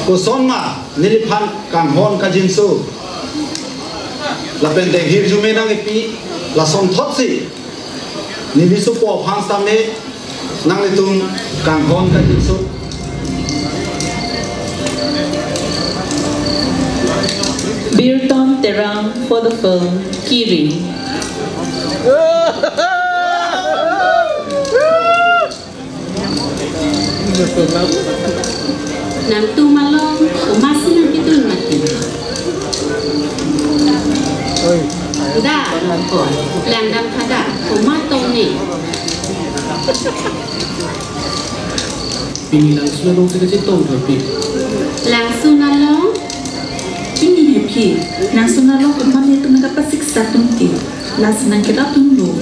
Kuson ma nilipan kang hon kajinsu. Lapen de hirjume nang ipi la som thot si ni bisu po phang samne nang litung kang hon ka jinsu Birton Terang for the film Kiri. Nang tu malong umasi nang kitun mati. Da, lang dam kada, umatong ni. Pinilang sunalong sa kasi tong happy. Lang sunalong? Pini happy. Nang sunalong kung itu nagapasiksa tungti. Las nang kita tunglo.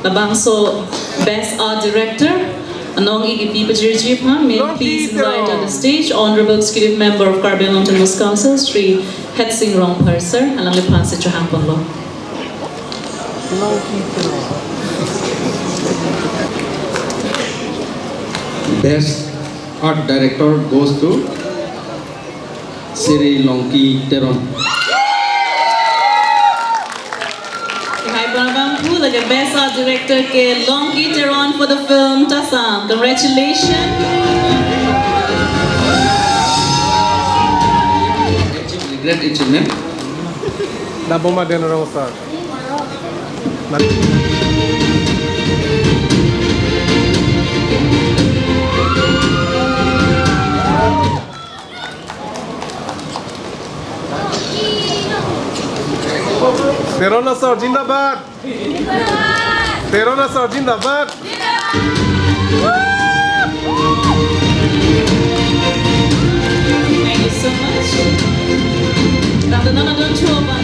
Labang so Best Art Director Anong igipi pajirjip ha, may please invite on the stage Honorable Executive Member of Carbon Mountainous Council, Sri Hetsing Rongpar, sir. Alang lipan sa Chuhang Ponlo. Best Art Director goes to Sri Longki Teron. The Best Art Director ke Longki Teron for the film Tasam. Congratulations. Great achievement. Naboma din orang sir. Terona sir, जिंदाबाद. Terona sir, जिंदाबाद. Thank you so much. Dr. Nana, don't you open.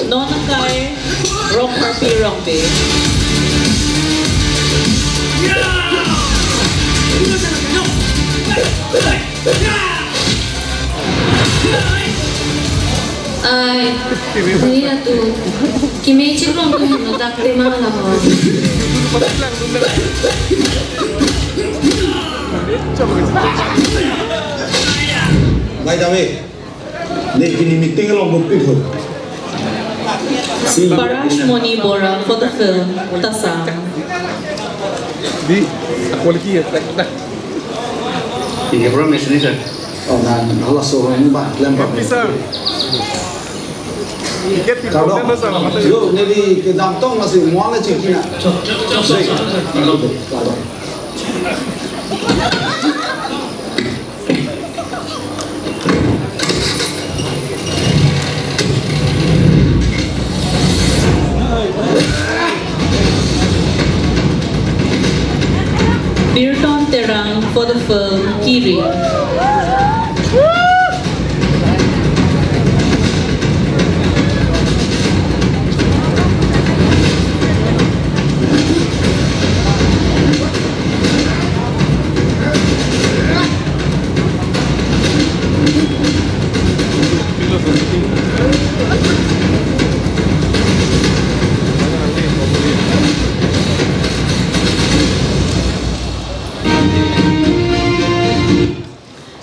Nonakai Rong Harpi Rongbe. Ai, kuya tu, kimi churong tu no takte mana ho. Ngay ra về. Để kini meeting long bukti thôi. Parash Moni Bora for the film Tasam. Di, aku lagi ya, tak. Ini program ni sir. Oh, nah, Allah seorang mbak lempar. Bisa. Kalau yo jadi ke dantong masih mual aja kina. Birton Terang for the film Kiri.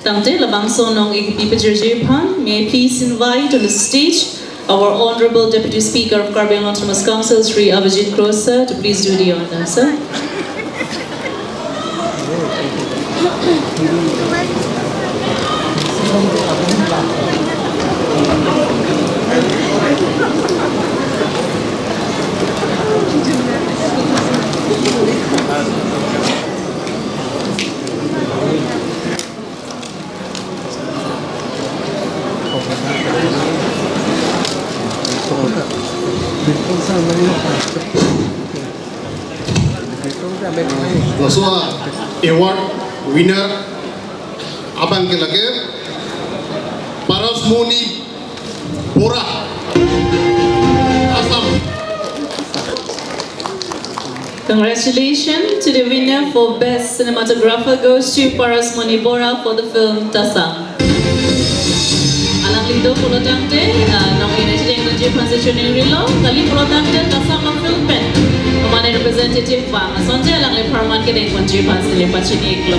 Tangte labang sonong ikipipa Pan, may I please invite on the stage our Honorable Deputy Speaker of Caribbean Autonomous Council, Sri Abhijit Krosa, to please do the honor, sir. Lasua award winner abang ke lage Paras Moni Bora Assam. Congratulations to the winner for Best Cinematographer goes to Paras Moni Bora for the film Tasam. Alang lito pulo tangte, nang ina siya ng Japan sa tuning rilo, kali pulo tangte Tasam ang film pen. Pemana representative bang, sonja alang le parman ke ng Japan sa lepat sini iklo.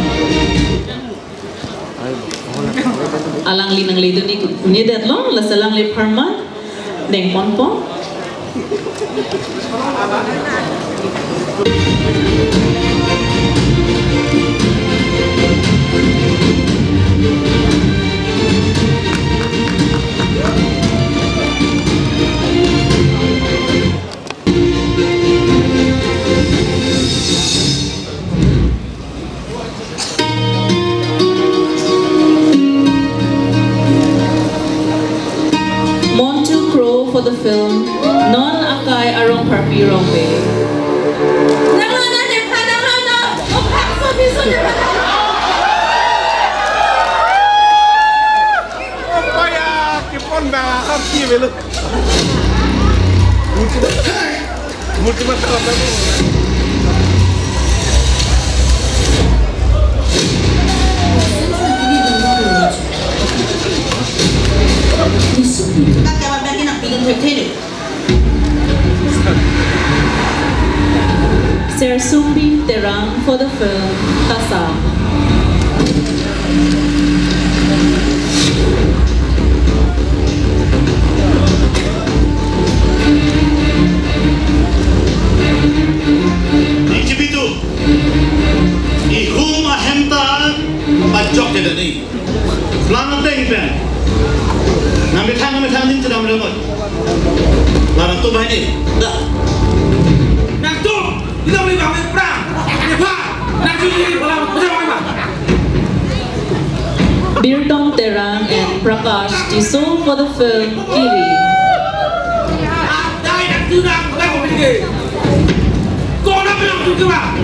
Alang linang lito ni unidet lo, lasalang le parman, deng ponpon. For the film Non Akai Arong Parpi Rongbe. Sersumbi Terang for the film Tasam. Ikibitu ihum ahemta bajok dedani flanang pen nami thang din tadam remot larang tu bahini dah nak tu kita boleh bangun perang apa nak cuci bola macam apa Birtong Terang and Prakash Tiso for the film Kiri. Dai nak tu nak apa begini kau nak bilang tu ke apa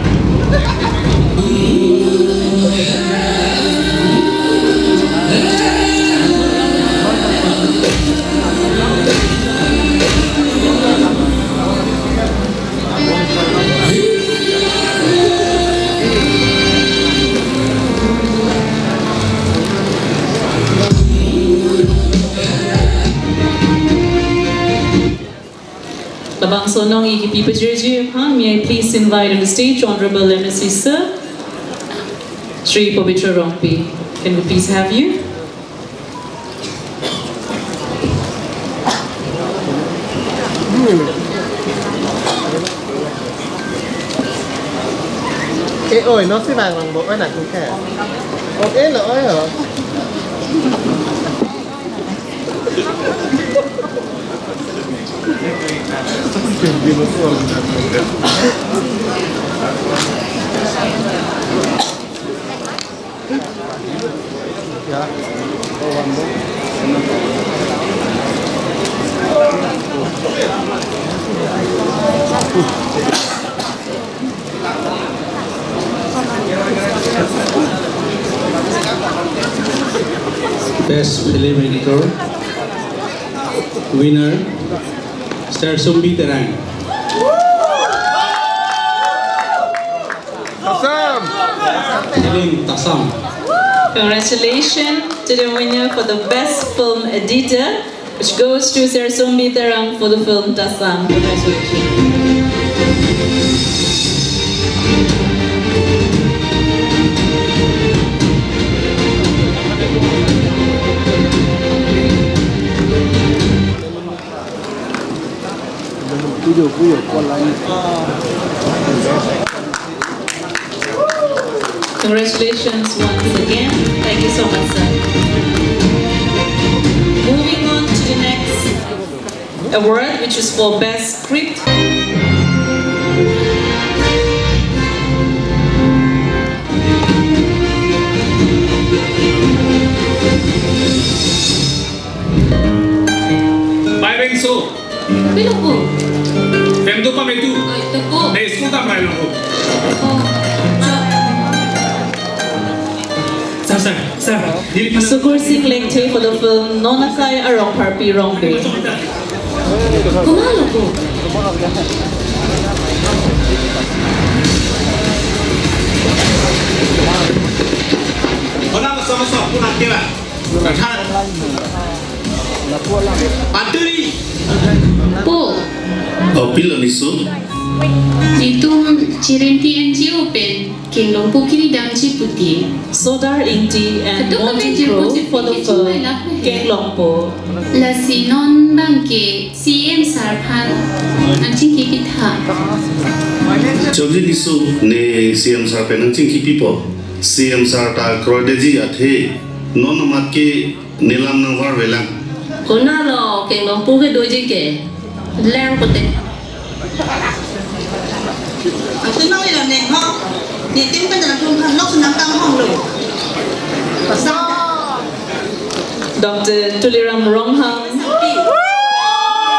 Labang sonong ikipi pajirji upon, may I please invite on the stage Honorable Embassy Sir, Sri Pavitra Rongpi. Can we please have you? Ôi, nó sẽ vàng bằng bộ cái này cũng kẻ. Ok, lỗi hả? Best Film Editor, winner, Sarpo Terang. Film Tasam. Congratulations to the winner for the best film editor, which goes to Sarpo Terang for the film Tasam. Congratulations. Congratulations once again. Thank you so much, sir. Moving on to the next award, which is for Best Script. By Renzo. Femto pa metu. Hey, school tam by Renzo. Sukur Singh Lekte for the film Nonakai Arong Parpi Rongbe. Orang sama-sama pun nak kira. Berkat. Paturi. Po. Opil nisu. Itu Cirenti NGO pen Kinglong Pukini Damji Putih. Sodar Inti and Monty Pro for the film Kinglong Po. La Sinon Bangke CM Sarpan Anjing Kikitha. Chogji nisu ne CM Sarpen nangching kipipo. CM Sarta krodeji athe nonomat ke nilam nangwar velang. Kona lo Kinglong Puke doji ke Lang Putih. Tôi nói là nền ho, nền tiếng bây giờ là không thành lốc nằm căng hông rồi. Và sao? Dr. Tuliram Ronghang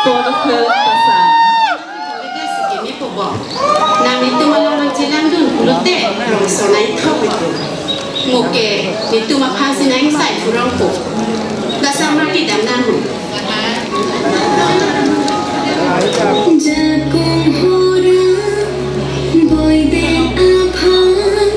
for the film Pasang. Nam itu malam jalan dun lote rong sonai thau itu. Ngoke itu mapasi nang sai kurang po. Dasar mati dam naru. Jagung hora boy ben aphan.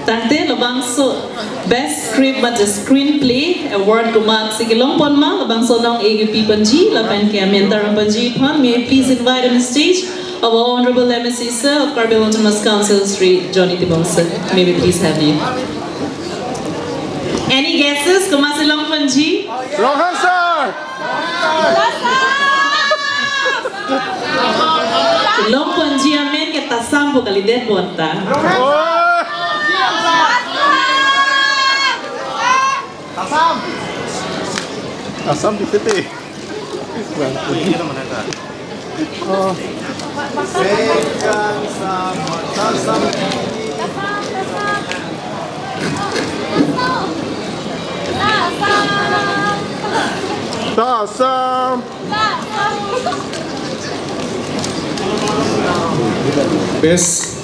Tante labang so best script but the screenplay award kumak sigilong ponma labang so nong AGP Panji lapan kaya mentarang Panji pan. May I please invite on the stage our Honorable MSc Sir of Carbon Autonomous Council Sri Johnny Tibong Sir. May we please have you. Any guesses? Kumasilong Panji? Rohan sir! Long Panji amen ke tasam po kalidet bonta. Asam! Asam di titik. Oh. Tasam! Best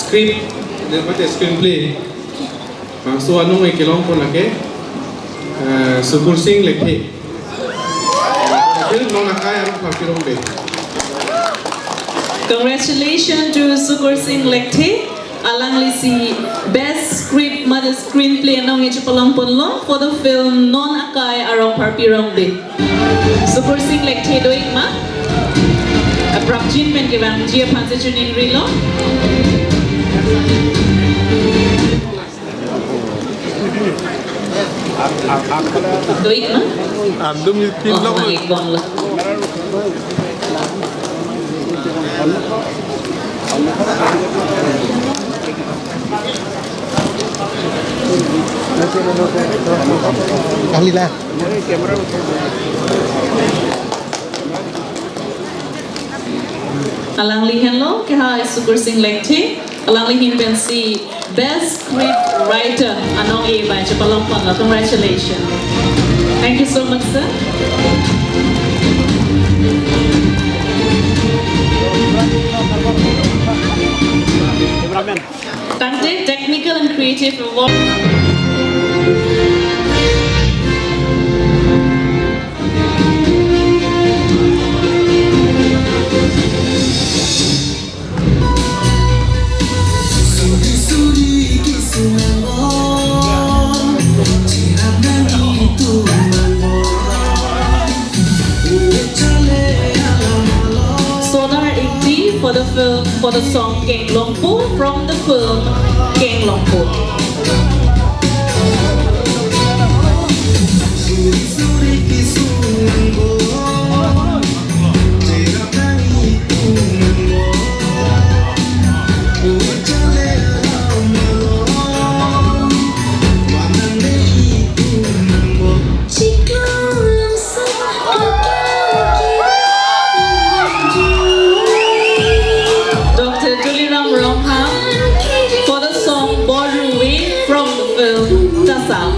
script dapat screenplay. Bangsu anu may kilong po laki. Sukur Singh Lekte. Film Nonakai Arong Parpi Rongbe. Congratulations to Sukur Singh Lekte. Alang lisi best script mother Best Screenplay nong Ichipalampon Long for the film Non Akai Arong Parpi Rongdi. Super Sing Lek Te Doik Ma. Aprap Jin Men Givang Jia Panse Chunin Rilo. Doik Ma. Andum film Oh, mangikong lah. Ahli lah. Alang lihan lo kaya Super Sing Lekti. Alang lihin pensi Best Script Writer anong iba Chipalampon lo. Congratulations. Thank you so much, sir. Tante Technical and Creative Award. For the song Keng Longpo from the film Keng Longpo. For the song Boruwe from the film Tasam.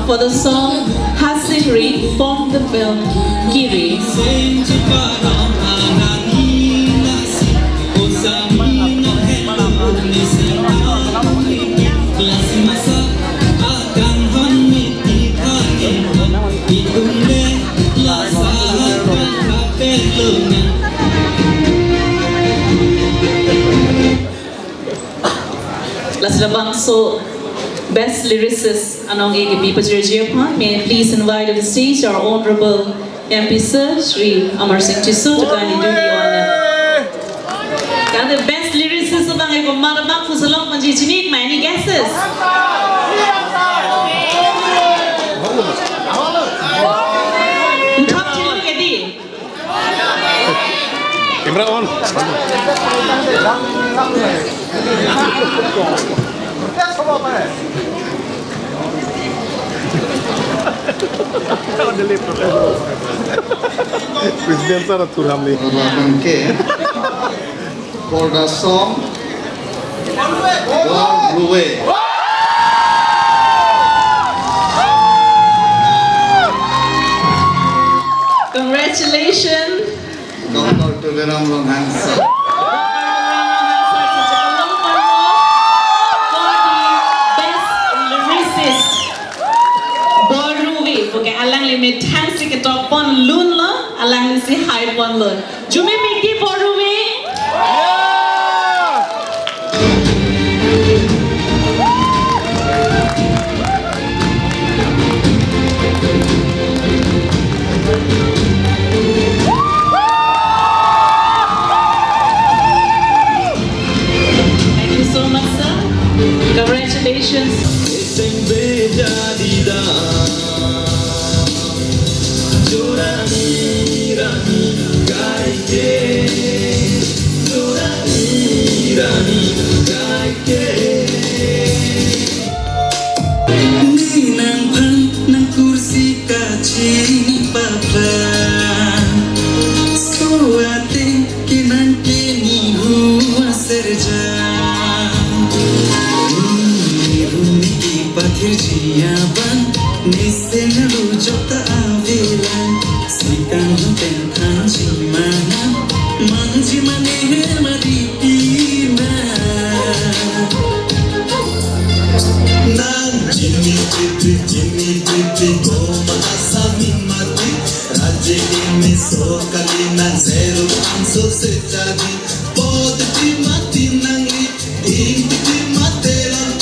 For the song Hasingri from the film Kiri. Lasdabang so Best Lyricist anong AGP Pajirjiapan. May I please invite to the stage our Honorable MP Sir Shri Amar Singh Chisu to kindly do the honor. And the Best Lyricist of ang Marabang Fusalong Panjichinik. Any guesses? Top to look at the camera on. Presiden Sara Turhamli. For the song Boruwe. Congratulations. Dr. Tuliram Longhansa. Limit tansi ke top pon lun lo alang ni si high pon lun jume miki Boruwe Pathir jiyaban nisengalu jota avelan sikan hoten kanjimana manjimane hermadipina nan jimmy titi goma asami mati rajye me so kalina zero anso se jadi pod ti mati nangi inti materam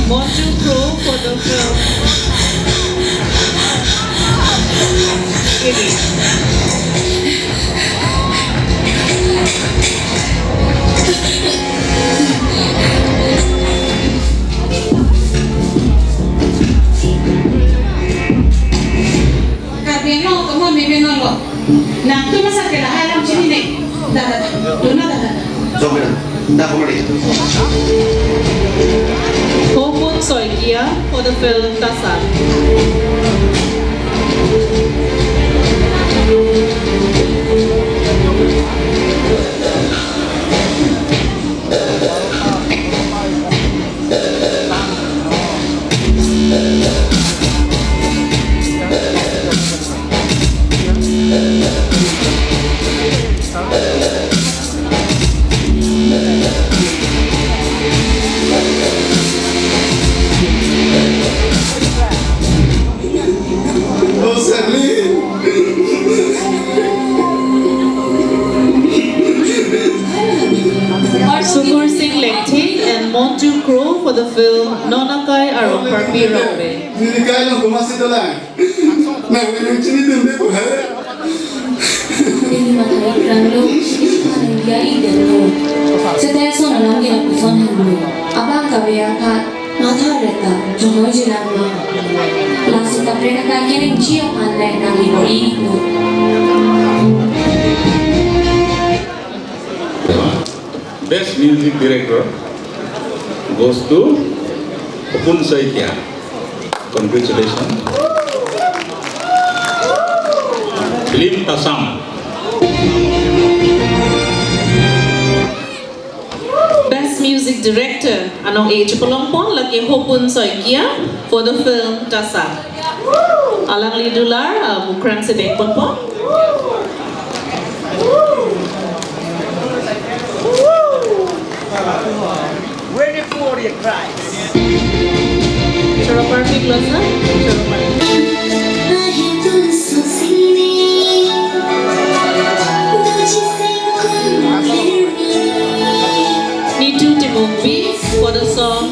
Monju Pro for the film. Kabeno kamu mimpi nolo. Nah, tu masa kira hai ram sini nih. Dah. Jom dah kembali. Hopun Soikia for the film Tasar. Oh, Sally. Sukur Singh Lekthi and Monju Crow for the film Nonakai Arong Parpi Rambe. Ini kaya lang kumasi doang. Nah, ini cini dende tu hai. Ini makai kerana ini gaya dulu. Setiap soal lagi nak pesan dulu. Abang kaya kat mata reta, jangan jinak mah. Langsung tak pernah kaya ni cium anda nak libori itu. Best Music Director goes to Upun Saikia. Congratulations. Film Tasam. Best Music Director Anong A. Chupalompon lagi Hopun Soikia for the film Tasar. Alang lidular bukrang sebek pon. Ready for your cries. Cara party kelas na? Cara party. Nitu Timupi for the song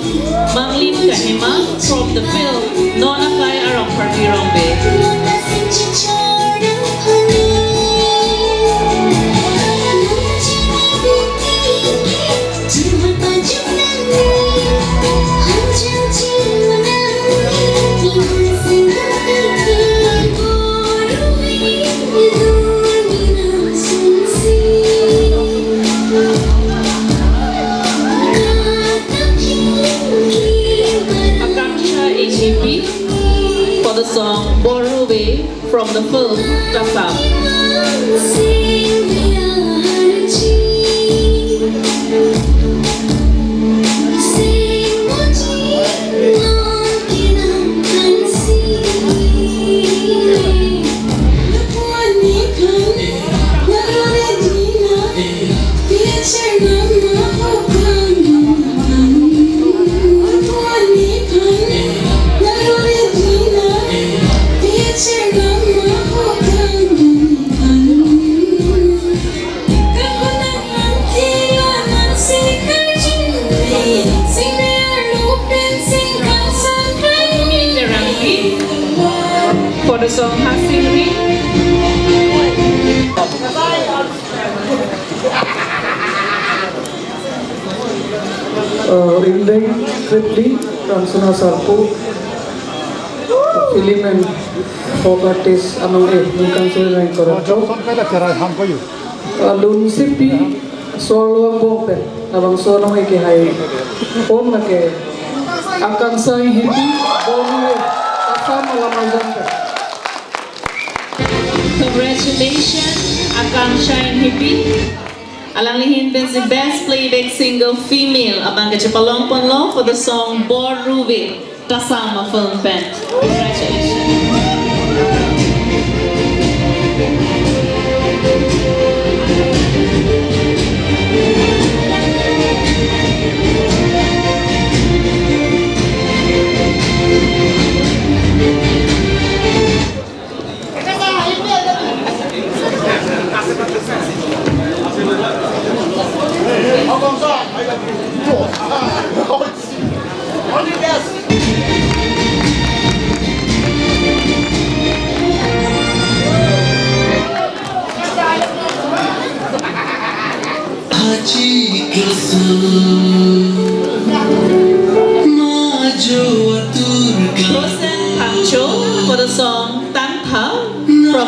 Manglin Kahima from the film Nonakai Arong Parpi Rambe. For the song Boruwe from the film Tasam. For the song Hasingri. Inday Kripli, Rangsina Sarpo, film and folk artist among bukan saya yang korang. Lun sipi soal bong pe, abang soal nang hai on nak akan saya hidup boleh asal malam azam pe. Congratulations, Akang Shine Hippie. Alang lihin ben si best playback single female abang kecipalongpon lo for the song Bor Ruby Tasama Film Band. Congratulations.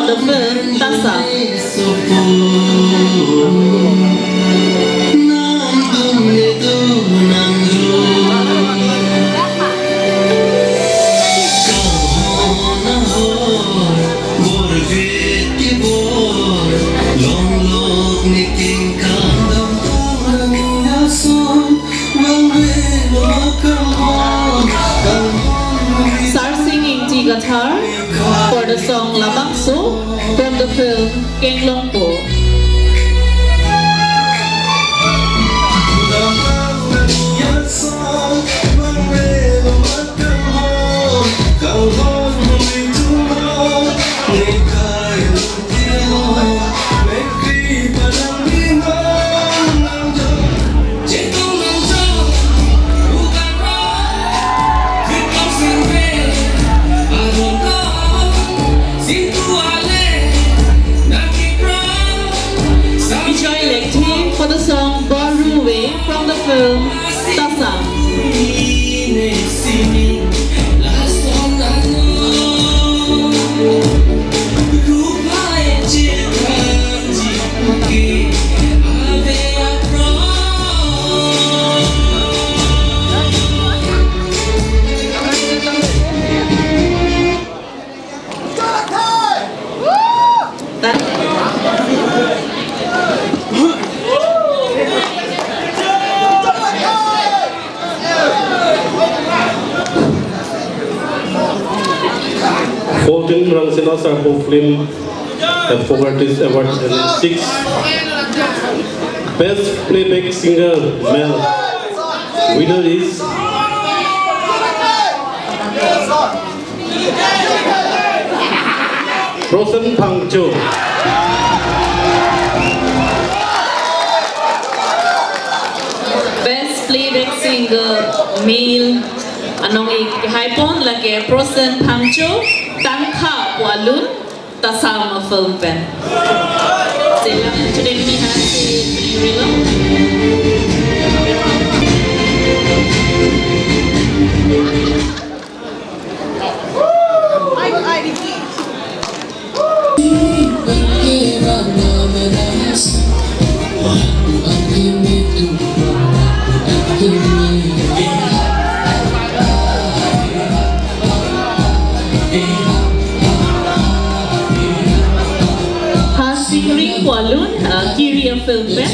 the film Tasa. Start singing T guitar for the song Labang So from the film Keng Long Po. For the song Baruwe from the film Tasa. Voting Rangsina Sarpo film have forgot this award in 6. Best playback singer male. Winner is Prosen Pangcho. Best playback singer male anong ikihaypon lagi Prosen Pangcho Tangka Walun Tasama Film Pen. Sila today ni si Rilo. Ring Walun Kiri ang film pen.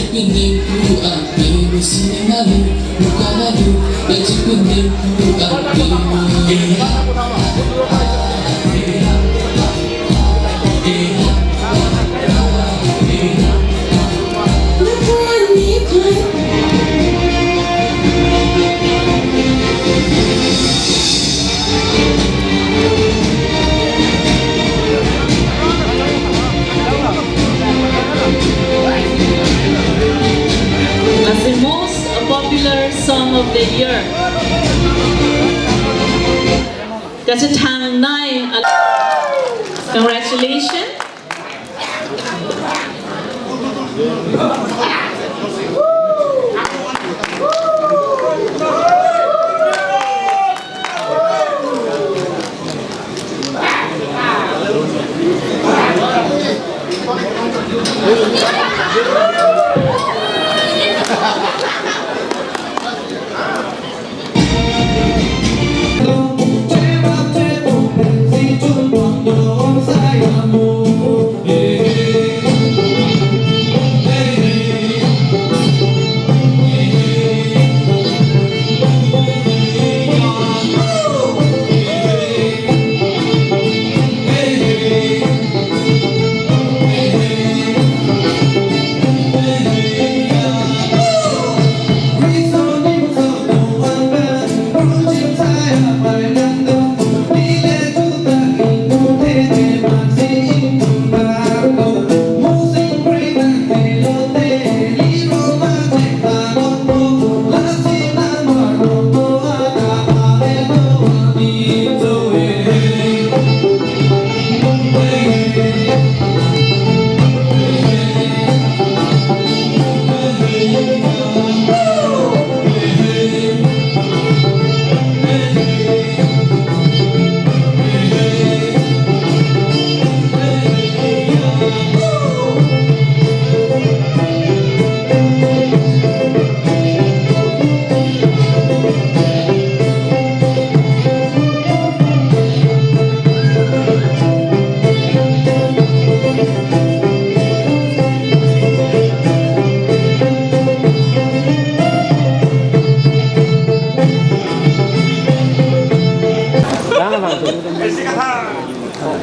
As the most popular song of the year. That's a Tang 9. Congratulations.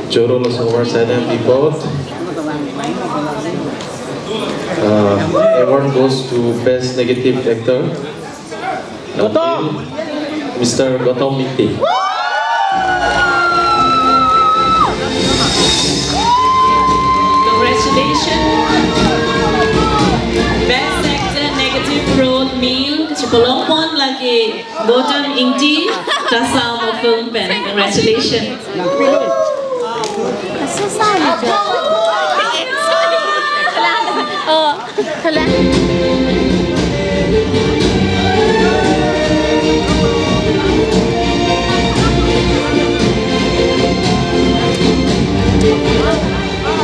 Joro Lasawar Sada people. Award goes to Best Negative Actor. Mr. Gautam Miti. Congratulations. Best Actor Negative Role Male Chipolompon lagi Gautam Inti Tasam Film Pen. Congratulations.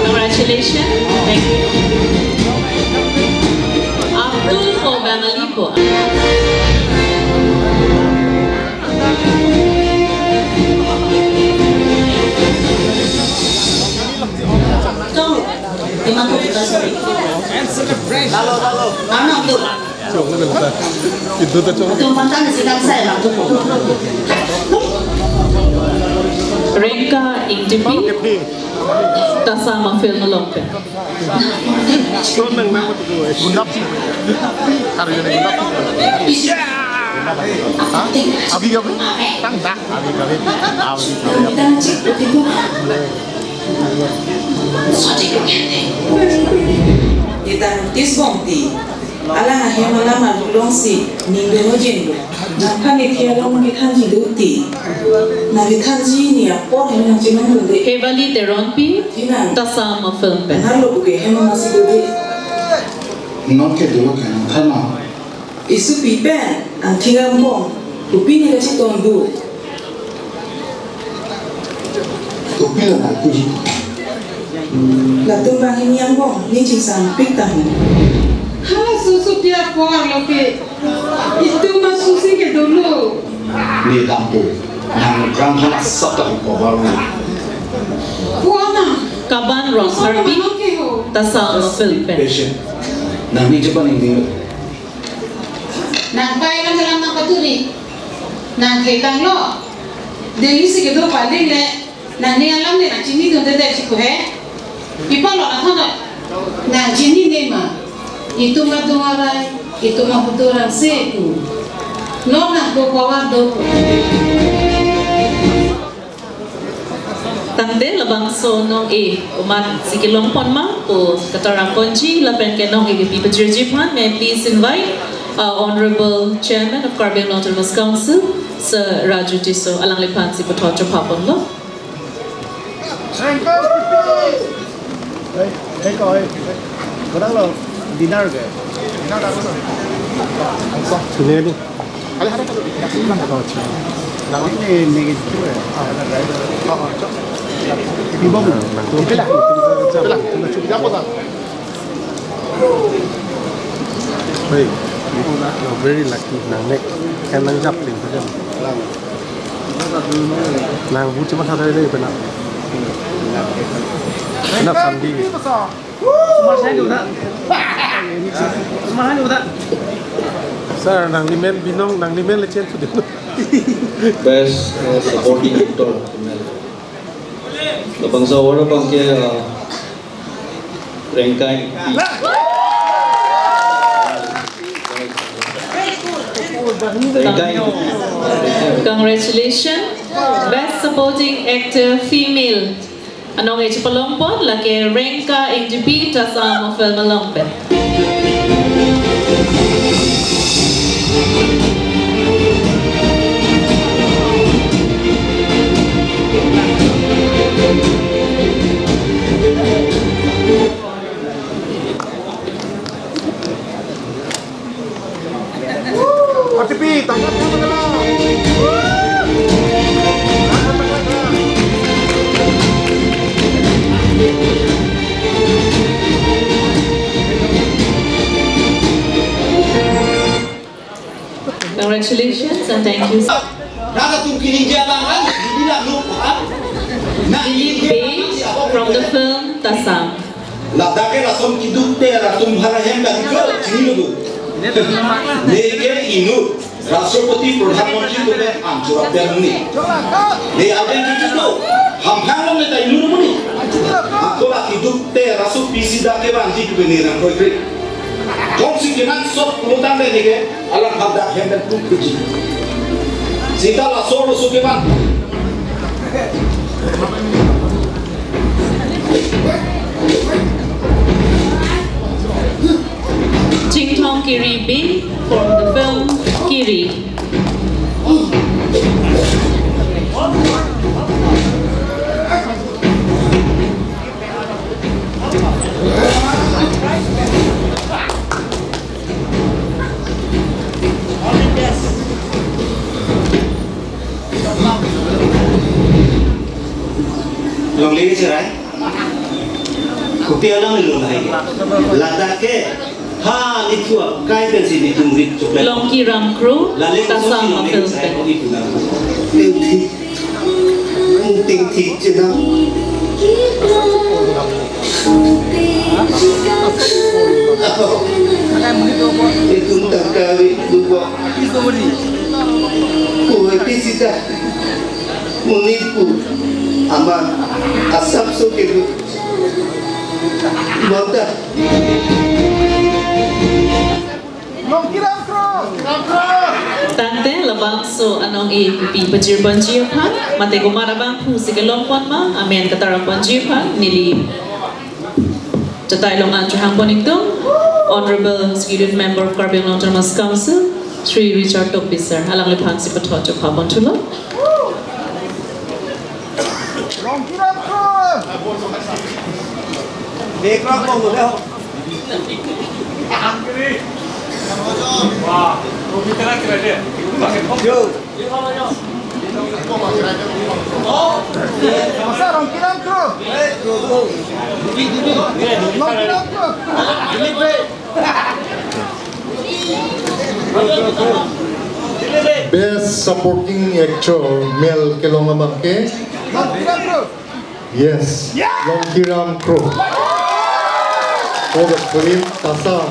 Congratulations. Thank you. Abdul Obamalipo. Rengka Ingdipi Tasama Film Lompe. Kita disbongti, ala hema lama longsi, nindu mojendo. Nampani kialong kita hiduti, nabi tanji ni apa yang jangan lupa. Kevali Teronpi Tasama Film Pen. Nalo buke hema masih gede. Not ke dulu kan, karena Isu pipen, antiga bong, upini kasih tondu. Upila nak puji. Latung bang ini yang bong, ni cisan pik tahu. Hala susu dia kuar loke. Itu masuk sih ke dulu. Ni tampu, yang orang hendak sabda kau Kuana. Kaban Ross Harvey Tasama Film Pen. Nah ni Jepang ini. Nang pai lang dalam nang paturi. Nang ketang lo. Dili si kedo paling le. Nang ni alam ni nang cini tu tete ciku he. Ipa lo nang thana. Nang cini ni ma. Itu mah tungarai. Itu mah puturan seku. Lo nang ko kawan do. Tangde labang sonong umat sikilong pon ma o katarang konji lapen kenong people Jirjipan. May I please invite Honorable Chairman of Caribbean Autonomous Council, Sir Raju Tiso, alang lipan si Putocho Papon lo. Kadang lo dinner ke? Dinner dah masuk. Sini ni. Ada ada. Lang ini negatif ya. Ibu babu. Itulah. Itulah. Cuba apa tak? Baik. Very lucky. Nang nek kan nang jap ting saja. Nang bu cuma ada ini benar. Benar sandi. Semua saya juga. Semua saya juga. Sir, nang limen binong nang limen lecen sudah. Best supporting actor. Labang sa award bang ke Rengkai. Congratulations. Best Supporting Actor Female. Anong Chipolompon laki Rengka Ingdipi Tasama Film Lompe. RTP, tanggap Congratulations and thank you. Dilip Beige from the film Tasam. Ladake rasom kiduk te ratum bhala hem ka dikho chini lugu. Nege inu राष्ट्रपति प्रधानमंत्री को मैं आंचुरा पेरनी ने identity को हम भांगों में ताई लूर मुनी आपको लाकी दुखते रासु पीसी दाके बांधी को नहीं रंग कोई करी कौन सी किनार सब लोटां ले देखे अलग भाग है मैं तुम कुछ सीता लासो लोसो के बाद Ching Tong Kiri B from the film Kiri. Long lagi cerai, kupi alam ni long lagi. Lada ke, ha ni tua kai pensi ni tunggu coklat. Long Kiram Crew, Tasam Film Pen. Ting ting jenang. Itu tak kawin dua. Kue pisida, munipu, aman, asap sokebu, mata. Tante labang so anong ipi pajir banjir pan mate gumarabang pu sigalong pon ma amen katarang banjir pan nili tatay long antrahang bonitong Honorable Executive Member of Carbon Autonomous Council Sri Richard Tokbisar alang lipan si Patojo Pabantulo Best Supporting Actor Mel Kelongamangke. Yes, Longkiram Crow for the film Tasam.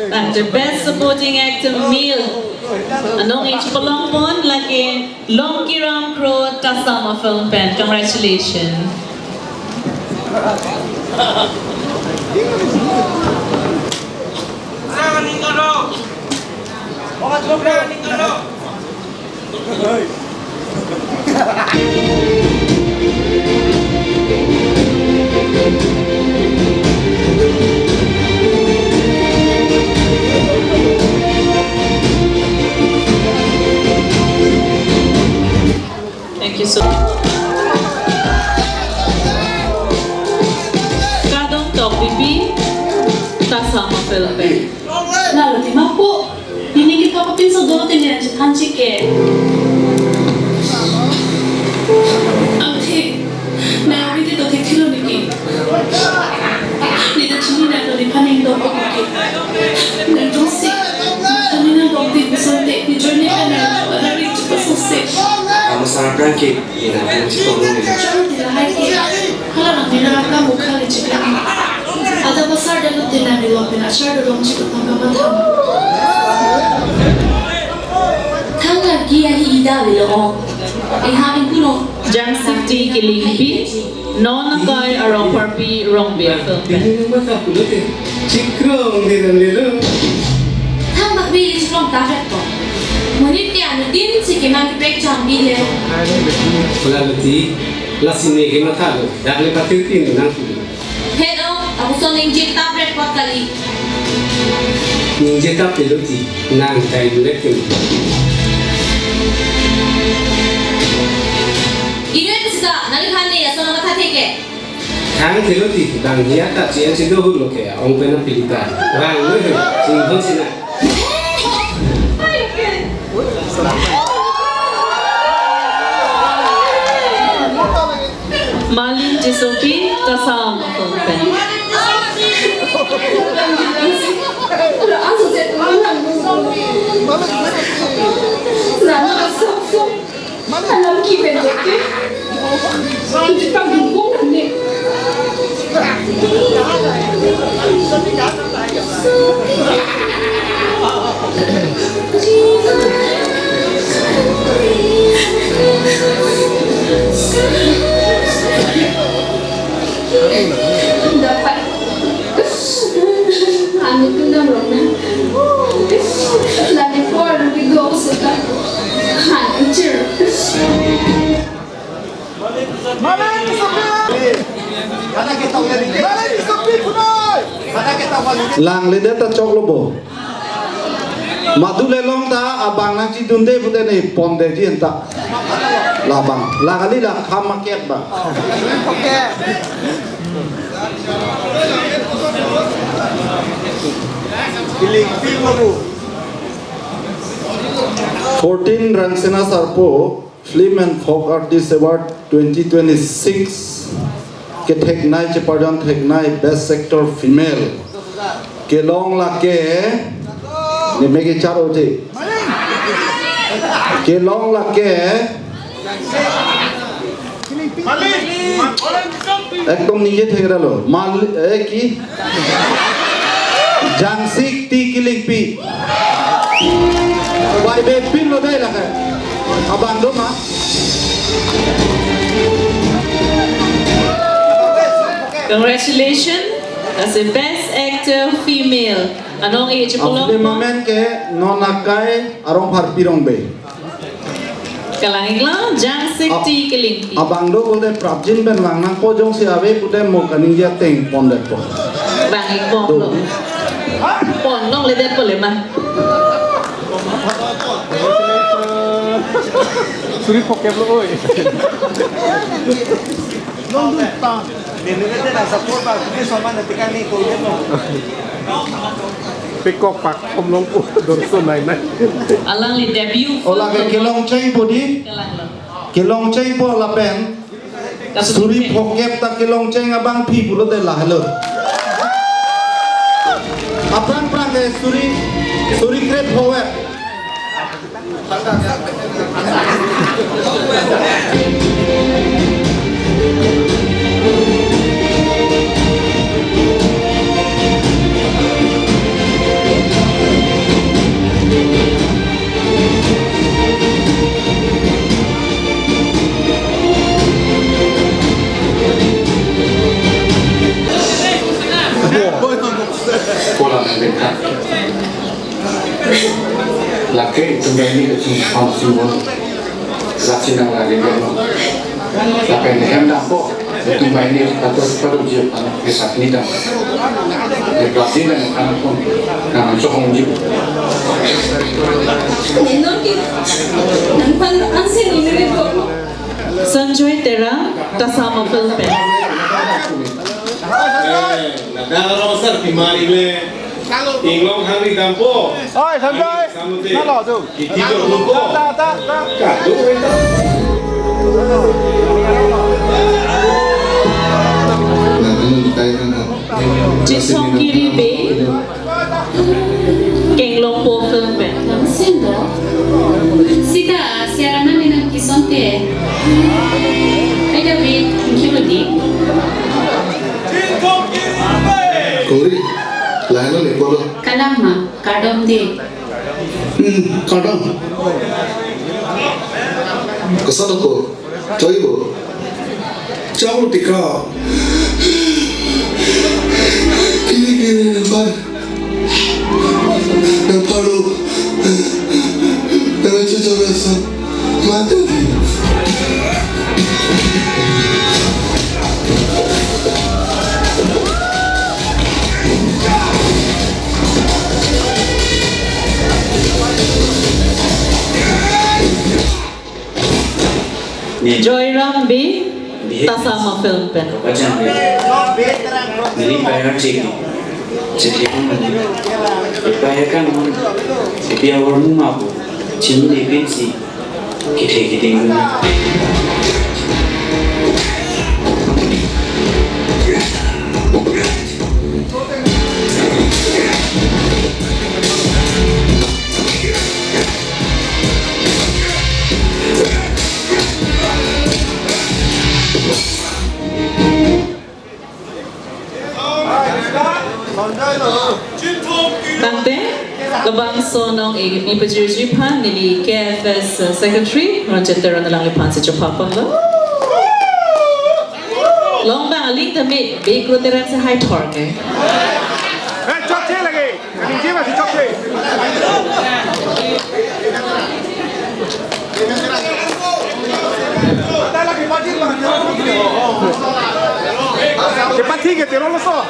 And the best supporting actor male anong age palong pon lagi Longkiram Crow Tasama Film Pen. Congratulations. Thank you so much. Kadong Tok Bibi Tasama Film Pen. Lalu di mampu ini kita papin saudara tanya hanci ke. Oke, nah ini tuh kecil lagi. Di sini nak di paling doang lagi. Dan josik, kami nak doang di besar di journey ada hari cepat selesai. Kamu sangat bangkit, ini nanti tolong ini. Tidak lagi. Kalau nanti nak kamu kali cepat. Ada besar dan tidak di luar pernah share dalam cepat tanpa batam. Tangga kia hi ida bilo. Ihamin kuno. Jam City Kilingpi non nakai arong parpi rong beer film pen. Cikrong di dalam lelu. Tangga bi isrom taret ko. Menit dia nudin si kemang break jam bi le. Berarti lasine kena tahu. Dah lepas itu nang. Hello, aku soning jita break kuat kali. Ninja tak peloti nang tay dulek tu. Ini apa sih? Nali khani ya, sono kata teke. Kang peloti bang dia tak cia cia dulu ke, orang pernah pilihkan. Bang lu singkong sini. Malin Jisopi Tasam Film Pen. Alam kita ni, kita pagi bukan ni. lang le ta chok lo bo madu le long ta abang nang chi dun de bu de nei pom de ji ta la bang la kali la kham market ba Kiling film mo 14 Rangsina Sarpo Film and Folk Artist Award 2026 ke theknai che parjan theknai Best Sector Female ke long la ke ni mege charo je ke long la ke ekdom nije thekra lo mal ki jangsik ti kiling pi Why be pin lo dai la ka abang do ma Congratulations as the best actor female. Anong age po Ang moment ke nonakai arong harpirong be. Kalangin lang, Jangsik Ti Kiling Pi. Abang do bolte prabjin ben lang nang po jong si ave pute mo kaning dia teng pondet po. Banging pon lo. Pon nong ledet po le ma. Suri pokep lo oi. Non lupa. Nililete na sa porba, kundi sama na tika ni ko yun. Pekok pak om long po dorso nai nai. Alang li debut. Ola ke kilong cheng po di. Kilong cheng po la pen. Suri pokep ta kilong cheng abang pi pulo de la halo. Apang prang ke suri krep howe. Pola mereka laki kembali ke Rangsina Rangsina lagi kalau laki nehem dampo kembali atau perlu jiu kisah ni dah Rangsina kan pun kan sohong jiu Sanjoy Tera kasama Philippines. Nagaro sar timari le inglong hari dampo Oi, Sanjoy. Nalo tu. Kitido lupo Ta. kado itu Jisong Kiri Bay. Kenglong po Philippines. Langsendo. Sida, siaran namin ng kisonte. Ay, David, kikilodi. Kori, lain lo lekolo. Kalama, kadom de. Kadang. Kesana ko, coy bo. Jauh tika. Kiri nampak. Nampak lo. Kalau cuci biasa, mati. Joy Rambi kasama Philippines. Nilipayar cik, setiap mana, dibayarkan orang, setiap orang mampu, cuma depensi, kita ingin. Tante, kabang sonong mi pajuju pan nili KFS secretary ranjatera na lang lipan sa Japan lo. Long bang aling damit big roteran sa high torque. Chok che lagi. Kaning je masih chok che. Cepat sih que tirou no sol.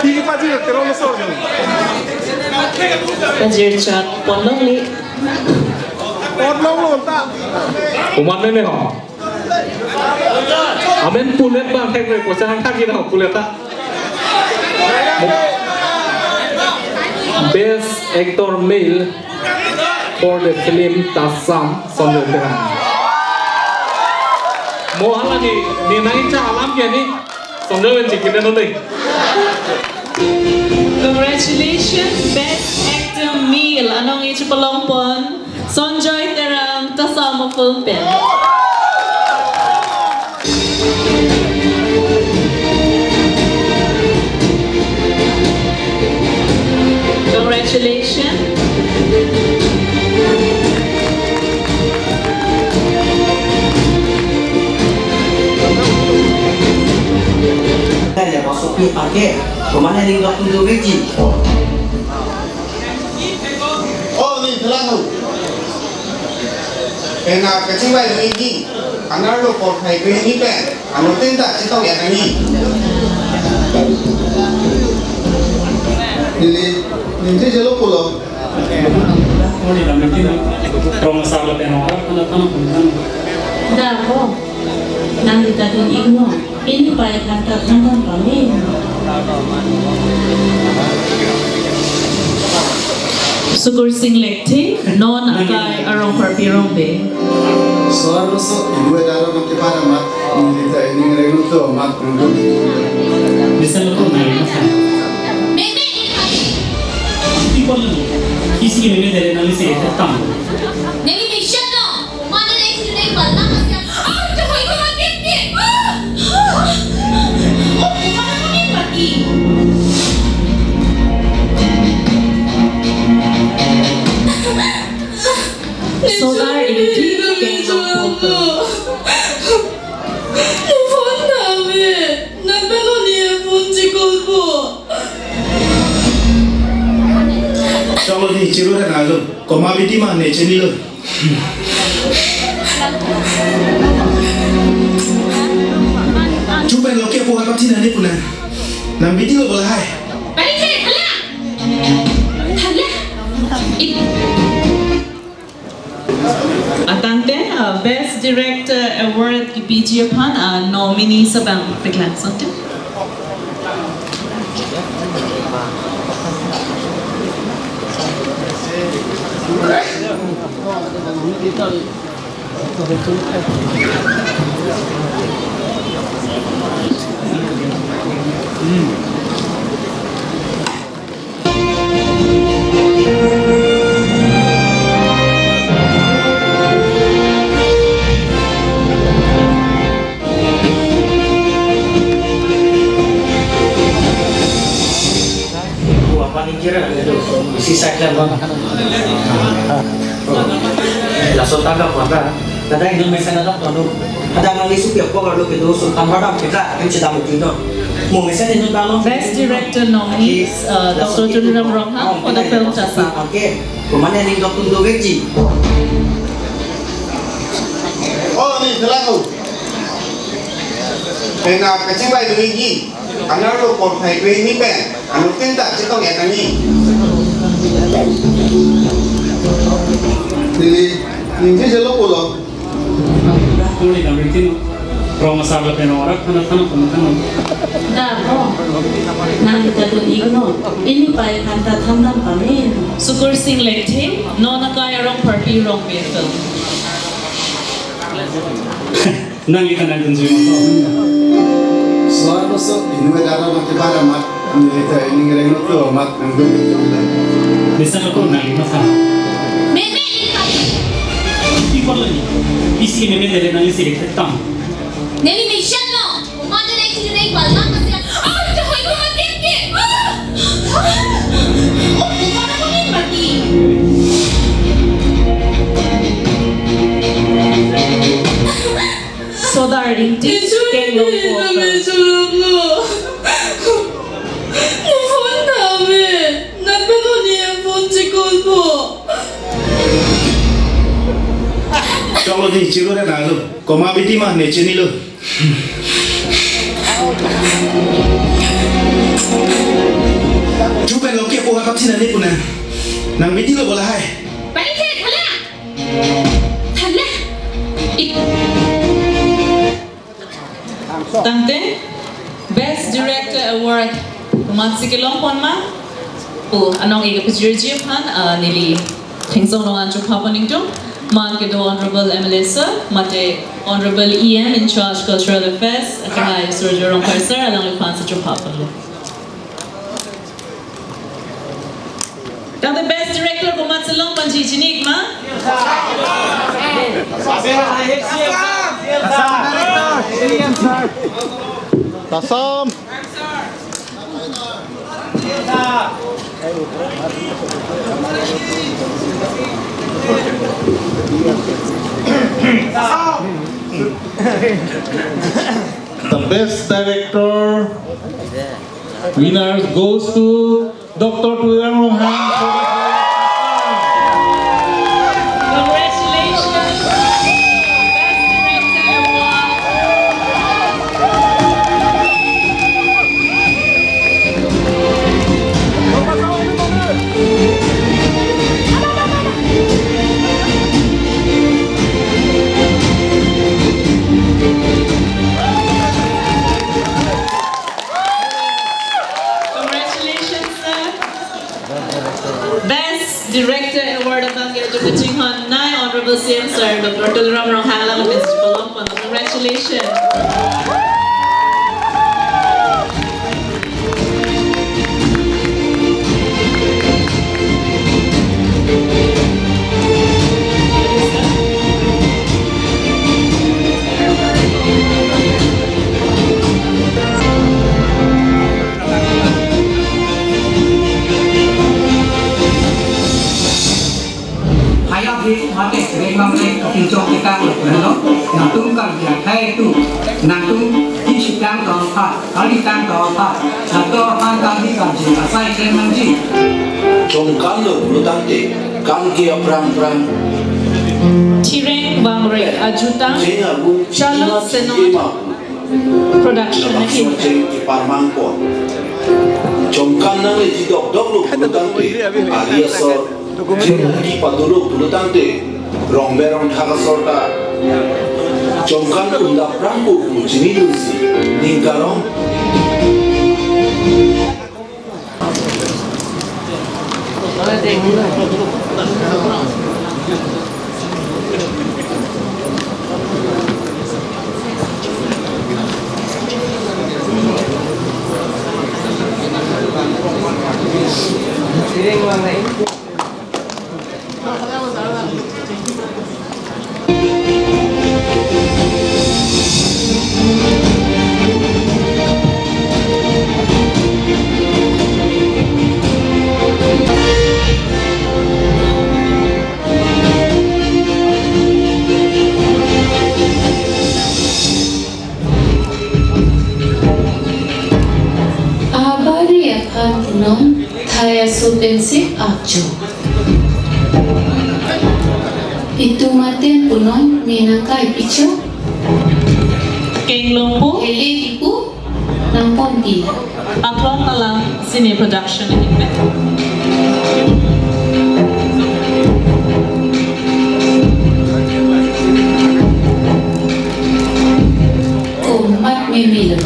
Tiki paji que tirou no sol. Pajir chat ponong li. Ponong lo tak. Umat ni ho. Amen pulet bang hek ko sang thak kita pulet ta. Best actor male for the film Tasam Sonderan. Mohala ni nangin cha alam ya ni Sonderan cikita nolai. Congratulations, Best Actor Male. Anong ichipalongpon? Sonjoy terang Tasama Film Pen. Congratulations. Đây là số kia ở kia của mana linh động từ cái gì? Ô, nhìn thật lắm. Cái nào cái chi vậy là gì? Anh nói là còn phải cái gì vậy? Anh nói tên ta chỉ tao nhận là gì? Nhìn thấy lúc của lo. Sarpo, nanti tadi ingat, ini baik kata teman kami. Sukur sing lekti non akai arong parpirong be. Sarpo so dua darah makin parah mat. Ini ngereng tu mat untuk. Bisa lo tuh naik masa. People किसी के लिए देने वाले से कम नहीं mission no माने नहीं बलना मत आ तो कोई को देख के ओ तुम्हारा को नहीं पति Solar electric phone 나왜 나 멜로디에 폰 찍고 Chalo ni chiru hai na lo, komabiti ma ne cheni lo. Chupa lo ke po ha pati na ne puna. Nam biti lo bola hai. बैठे थला Atante Best Director Award ki PG upon nominee sa bang biglan sonte. Sisa kan bang. Langsung tangkap maka. Kadang Indonesia nak tahu. Ada ngali supiak kau kalau kita sultan madam kita kan cerita mungkin tu. Malaysia ni tu Best Director nominees Dr. Julian Rohan for the film Tasam. Okay. Kemana ni Dr. Doveji? Oh, ni thật lắm. Cái nào cái chi vậy là gì? Anh nói là còn phải cái gì vậy? Anh nói tên ta chỉ tao nhận là gì? Nhìn thấy lúc của lo. Kuli kami tin promosa lo penora kana kana. Sarpo, nanti tadi ingat, ini baik kata teman kami. Sukur sing lekti non akai arong parpirong be film. Nang kita nang tunjuk apa? Sarpo so dua darah makin parah mat. Ini ngereng tu mat untuk. Bisa lo tuh nang masa. People किसी के लिए देने वाले से कम नहीं mission no माने नहीं बलना मत आ तो कोई को देख के ओ तुम्हारा को नहीं पति Solar electric keng lo phone 나왜 나 멜로디에 폰 찍고 Chalo ni chiru hai na lo, komabiti ma ne cheni lo. chú bên lộc kia cô hấp xin là đi của nàng biết chứ là bộ là hay Bánh thế thật là Thật là Tante, Best Director Award Matsikilong Ponma. Anong ikapijirjip han nili Kingsong Nongan Chupapaningdom. Man Kido Honorable Emelissa, Mate Honorable EM in charge Cultural Affairs, at High Surgery Rong Parser, along with Pansa Chupapan. The Best Director ko Matsalong Panchichinik ma. Tasam. The best director winners goes to Dr. Tuliram Rohan. Congratulations. Best Director Award of the Nine Honorable CM Sir Dr. Tuliram Rohan of Mr. Congratulations. Mate remamle kincok kita lo nantung kal ya kai tu nantung di sidang doa kali tang doa satu han kali kaji asai kemanji jongkan lo bulutante kan kia prang Tireng Bangre Ajutang Charlotte Senot Production Parmangko jongkan nang di dok lo bulutante alias Jumki paduluk bulutante rongberong thagasorta jongkan unda prambu jini lusi ningkarong Supensi acu. Itu maten punon minangkai picu. Kenglongpo. Eli ipu nampon tila. Aklong alam sini production ini. Umat memilih.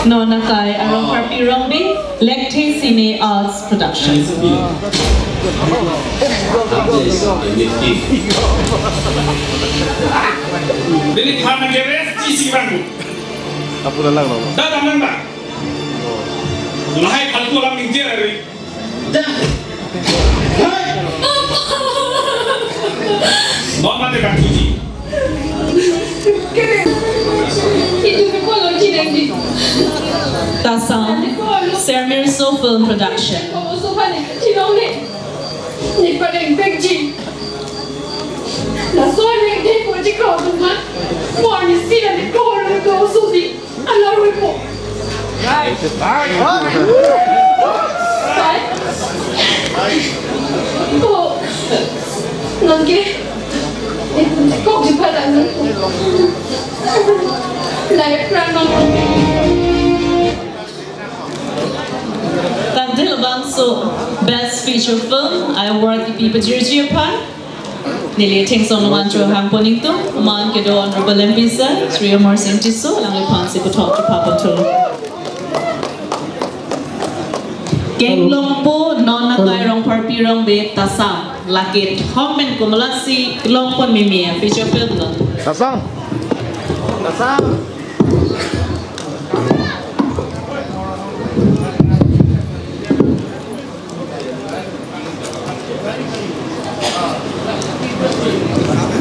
Nona Kai Arong Harpi Rombi Lecte Cine Arts Production. Jadi kami keres isi bangu. Apa dah lang nama? Dah dah dah. Lahai kalku lam ningjer ari. Dah. Non mate kan tuji. Tasam Sermirso Film Production. Lari mo. Oh, nanti, kok juga lagi. Layak pranong. Tandil bangso best feature film award people jersey upon. Nili ting song naman jo hang poning tu man kedo honorable MP sir Sri Amar Singh Tiso lang lipan si putok tu papatul. Geng longpo non nakai rong parpi rong be tasam lakit homen kumulasi longpon mimi feature film no. Tasam.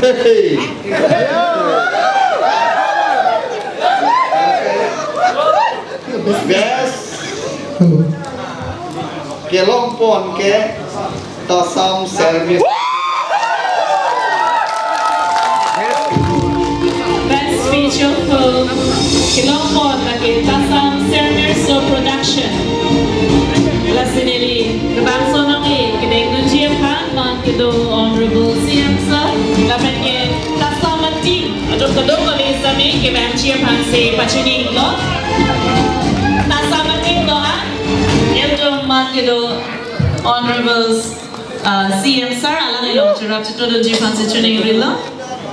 Hey. Best kelong pon ke tasam service. Best feature film Kilopon lagi tasam service so production. Lasinili bangso nangi kedeng dunjia pan man kedo honorable CM sir lapan ke tasamati aduk kedok kali sami ke benchia pan se pachini lo tasamati lo ha yeldo man kedo honorable CM sir alang ilong churap chito dunjia pan se chuni rilo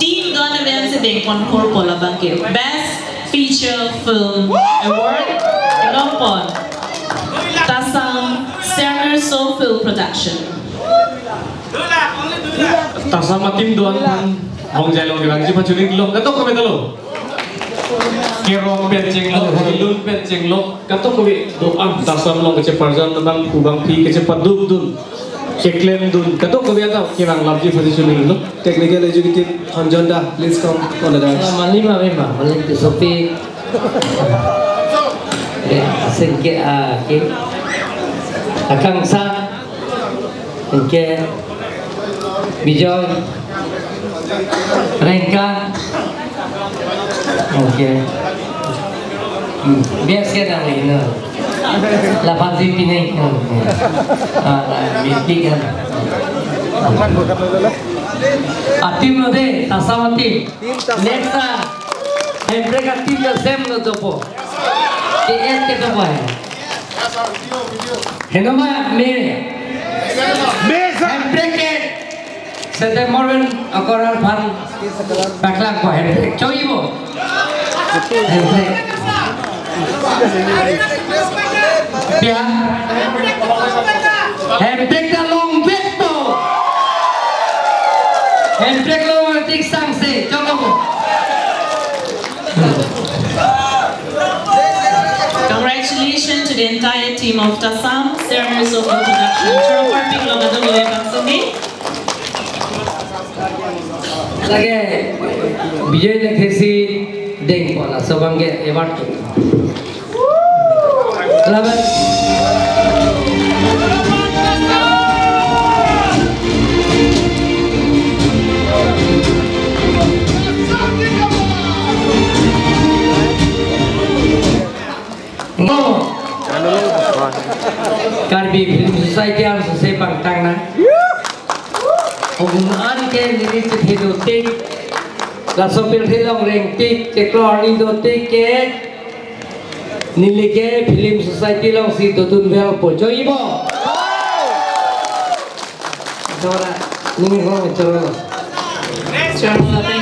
team gonna event se deng pon kor pola bangke best feature film award Kilopon Tasam Cerner Soul Film Production. Tasam tim doan kan hong jalong gerang jipa curing lo kato kami talo kerong penceng lo hilun penceng lo kato kami doan tasam lo keceparjan tentang kubang pi kecepat dun keklen dun kato kami ada kerang labji pasti curing lo Technical Executive Hanjonda, please come on the dance. Malima maling tu sopi. Sengke akang sa sengke Bijoy Rengka okay biasa kan ini lapan sih pinai mesti kan tim lo deh tasawat tim next mereka tim lo sem lo dopo KS ke dopo hai Henoma mere handbrake sete moren akoral pan baklang ko handbrake choibo handbrake pia handbrake da long vecto handbrake lo tik sang se chono Congratulations to the entire team of Tasam Cerner Soul Film Production. Choro parping lo gadong iwe pangsumi. Lagi Bijoy Lekhesi deng pola sobangge award tu. Laban Karbi Film Society harus sepang tangan. Penggunaan ke diri hidup tik, lasopil hilong reng tik, ceklor itu tik ke nilai ke Film Society long si tutun bel pojo ibo. Coba, ini mau coba. Thank you.